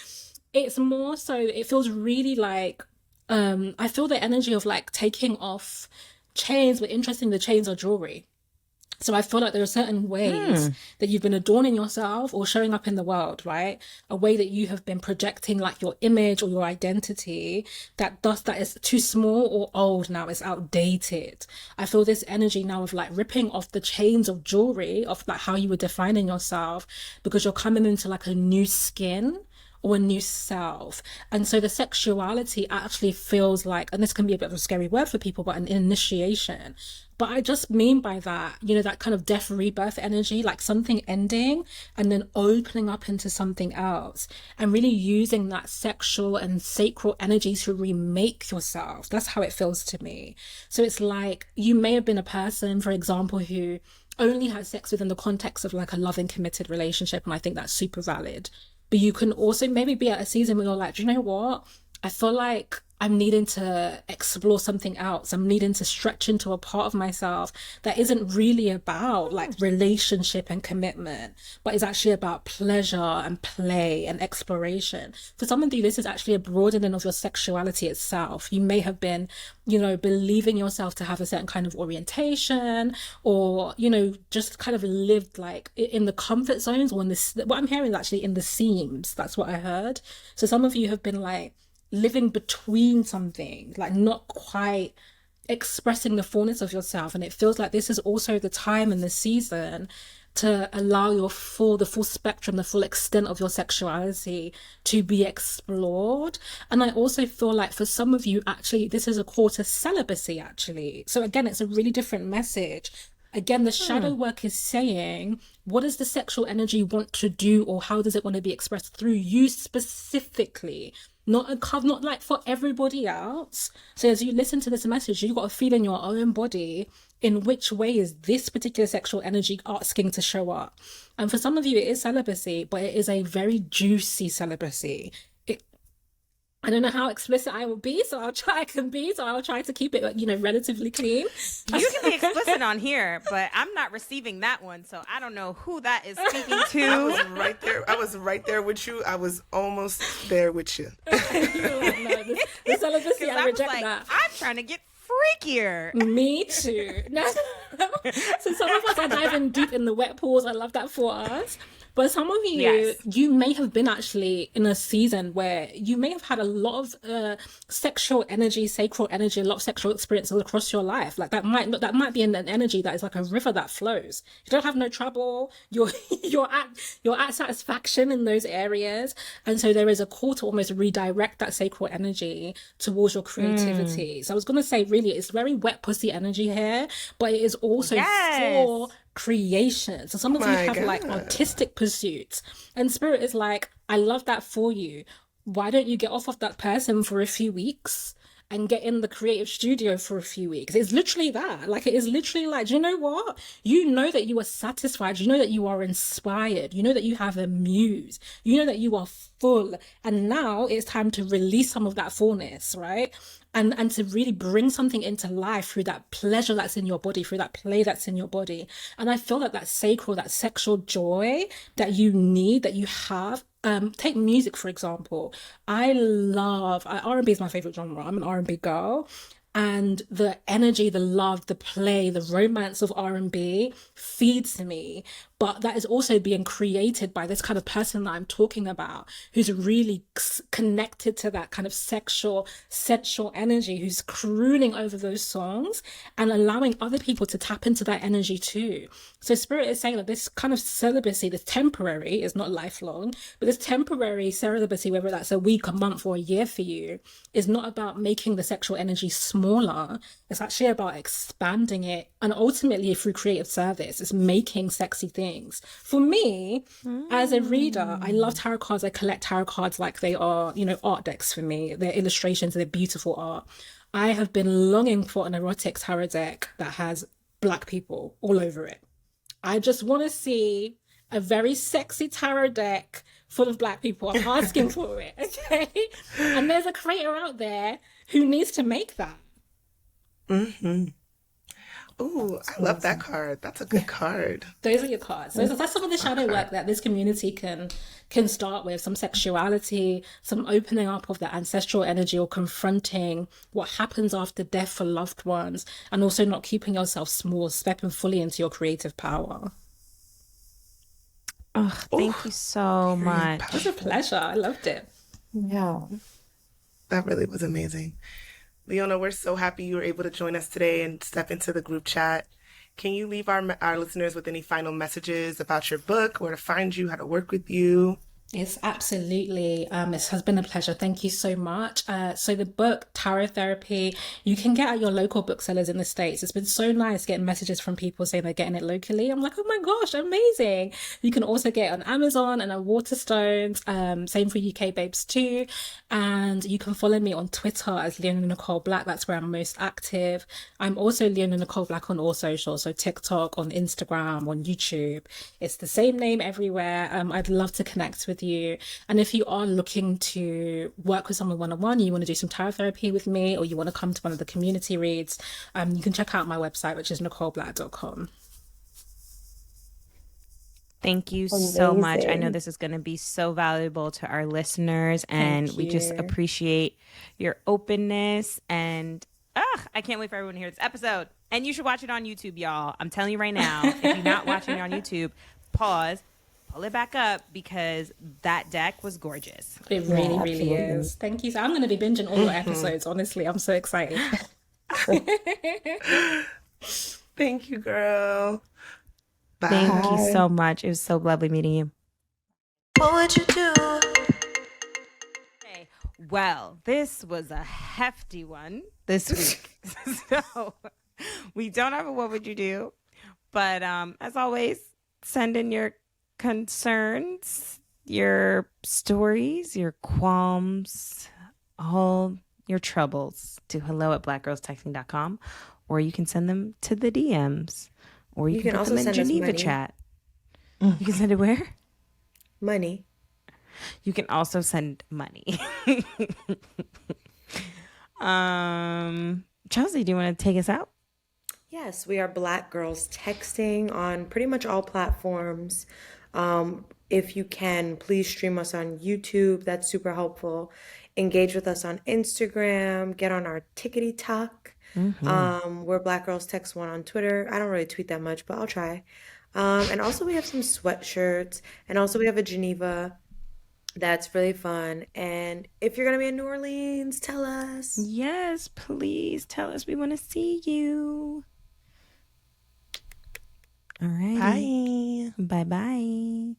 It's more so, it feels really like, I feel the energy of like taking off chains, but interesting, the chains are jewelry. So I feel like there are certain ways that you've been adorning yourself or showing up in the world, right? A way that you have been projecting like your image or your identity that is too small or old now, it's outdated. I feel this energy now of like ripping off the chains of jewelry of like how you were defining yourself, because you're coming into like a new skin or a new self. And so the sexuality actually feels like, and this can be a bit of a scary word for people, but an initiation. But I just mean by that, that kind of death rebirth energy, like something ending and then opening up into something else, and really using that sexual and sacral energy to remake yourself. That's how it feels to me. So it's like, you may have been a person, for example, who only had sex within the context of like a loving, committed relationship. And I think that's super valid. But you can also maybe be at a season where you're like, do you know what? I feel like I'm needing to explore something else. I'm needing to stretch into a part of myself that isn't really about like relationship and commitment, but is actually about pleasure and play and exploration. For some of you, this is actually a broadening of your sexuality itself. You may have been, believing yourself to have a certain kind of orientation, or, just kind of lived like in the comfort zones, or in this, what I'm hearing is actually in the seams. That's what I heard. So some of you have been like, living between something, like not quite expressing the fullness of yourself. And it feels like this is also the time and the season to allow the full spectrum, the full extent of your sexuality to be explored. And I also feel like for some of you, actually, this is a call to celibacy, actually. So again, it's a really different message. Again, the shadow work is saying, what does the sexual energy want to do, or how does it want to be expressed through you specifically? Not like for everybody else. So as you listen to this message, you've got to feel in your own body in which way is this particular sexual energy asking to show up. And for some of you, it is celibacy, but it is a very juicy celibacy. I don't know how explicit I will be, so I'll try to keep it, relatively clean. You can be explicit on here, but I'm not receiving that one, so I don't know who that is speaking to. I was right there with you. I was almost there with you. You're like, no, the celibacy, I reject that. I'm trying to get freakier. Me too. No. So some of us are diving deep in the wet pools. I love that for us. But some of you, yes, you may have been actually in a season where you may have had a lot of sexual energy, sacral energy, a lot of sexual experiences across your life. Like that might be an energy that is like a river that flows. You don't have no trouble. You're at satisfaction in those areas, and so there is a call to almost redirect that sacral energy towards your creativity. So I was gonna say, really, it's very wet pussy energy here, but it is also for creation. So some of you have like artistic pursuits, and spirit is like, I love that for you. Why don't you get off of that person for a few weeks and get in the creative studio for a few weeks? It's literally that. Like, it is literally like, do you know what? You know that you are satisfied. You know that you are inspired. You know that you have a muse. You know that you are full. And now it's time to release some of that fullness, right? And to really bring something into life through that pleasure that's in your body, through that play that's in your body. And I feel that sacral, that sexual joy that you need, that you have. Take music, for example. R&B is my favorite genre. I'm an R&B girl. And the energy, the love, the play, the romance of R&B feeds me. But that is also being created by this kind of person that I'm talking about, who's really connected to that kind of sexual, sensual energy, who's crooning over those songs and allowing other people to tap into that energy too. So Spirit is saying that this kind of celibacy, this temporary, is not lifelong, but this temporary celibacy, whether that's a week, a month, or a year for you, is not about making the sexual energy smaller. It's actually about expanding it, and ultimately through creative service, it's making sexy things. For me, as a reader, I love tarot cards. I collect tarot cards like they are, art decks for me. They're illustrations, they're beautiful art. I have been longing for an erotic tarot deck that has Black people all over it. I just want to see a very sexy tarot deck full of Black people. I'm asking for it, okay? And there's a creator out there who needs to make that. Mm-hmm. Ooh, I love that card. That's a good card. Those are your cards. So that's some of the shadow work that this community can start with. Some sexuality, some opening up of the ancestral energy, or confronting what happens after death for loved ones, and also not keeping yourself small, stepping fully into your creative power. Oh, thank you so much. It was a pleasure. I loved it. Yeah. That really was amazing. Leona, we're so happy you were able to join us today and step into the group chat. Can you leave our listeners with any final messages about your book, where to find you, how to work with you? Yes, absolutely. It has been a pleasure. Thank you so much. So the book, Tarot Therapy, you can get at your local booksellers in the States. It's been so nice getting messages from people saying they're getting it locally. I'm like, oh my gosh, amazing. You can also get it on Amazon and on Waterstones. Same for UK babes too. And you can follow me on Twitter as Leona Nichole Black. That's where I'm most active. I'm also Leona Nichole Black on all socials. So TikTok, on Instagram, on YouTube. It's the same name everywhere. I'd love to connect with with you. And if you are looking to work with someone one-on-one, you want to do some tarot therapy with me, or you want to come to one of the community reads, you can check out my website, which is NicoleBlack.com. Thank you so much. I know Amazing. this is going to be so valuable to our listeners, and Thank we just you. appreciate your openness. And I can't wait for everyone to hear this episode. And you should watch it on YouTube, y'all. I'm telling you right now, if you're not watching it on YouTube, pause, pull it back up, because that deck was gorgeous. It Yeah, really, really absolutely. is. Thank you. So I'm going to be binging all your episodes. Honestly, I'm so excited. Thank you, girl. Bye. Thank you Bye. so much. It was so lovely meeting you. What would you do? Okay. Well, this was a hefty one this week. So we don't have a what would you do, but as always, send in your concerns, your stories, your qualms, all your troubles to hello@blackgirlstexting.com, or you can send them to the DMs, or you can put also them in send us Geneva money. chat. You can send it where? Money. You can also send money. Chelsea, do you want to take us out? Yes, we are Black Girls Texting on pretty much all platforms. If you can, please stream us on YouTube. That's super helpful. Engage with us on Instagram. Get on our tickety talk. We're Black Girls Text One on Twitter. I don't really tweet that much, but I'll try. And also we have some sweatshirts, and also we have a Geneva that's really fun. And if you're gonna be in New Orleans, tell us. Yes, please tell us. We want to see you. All right. Bye. Bye-bye.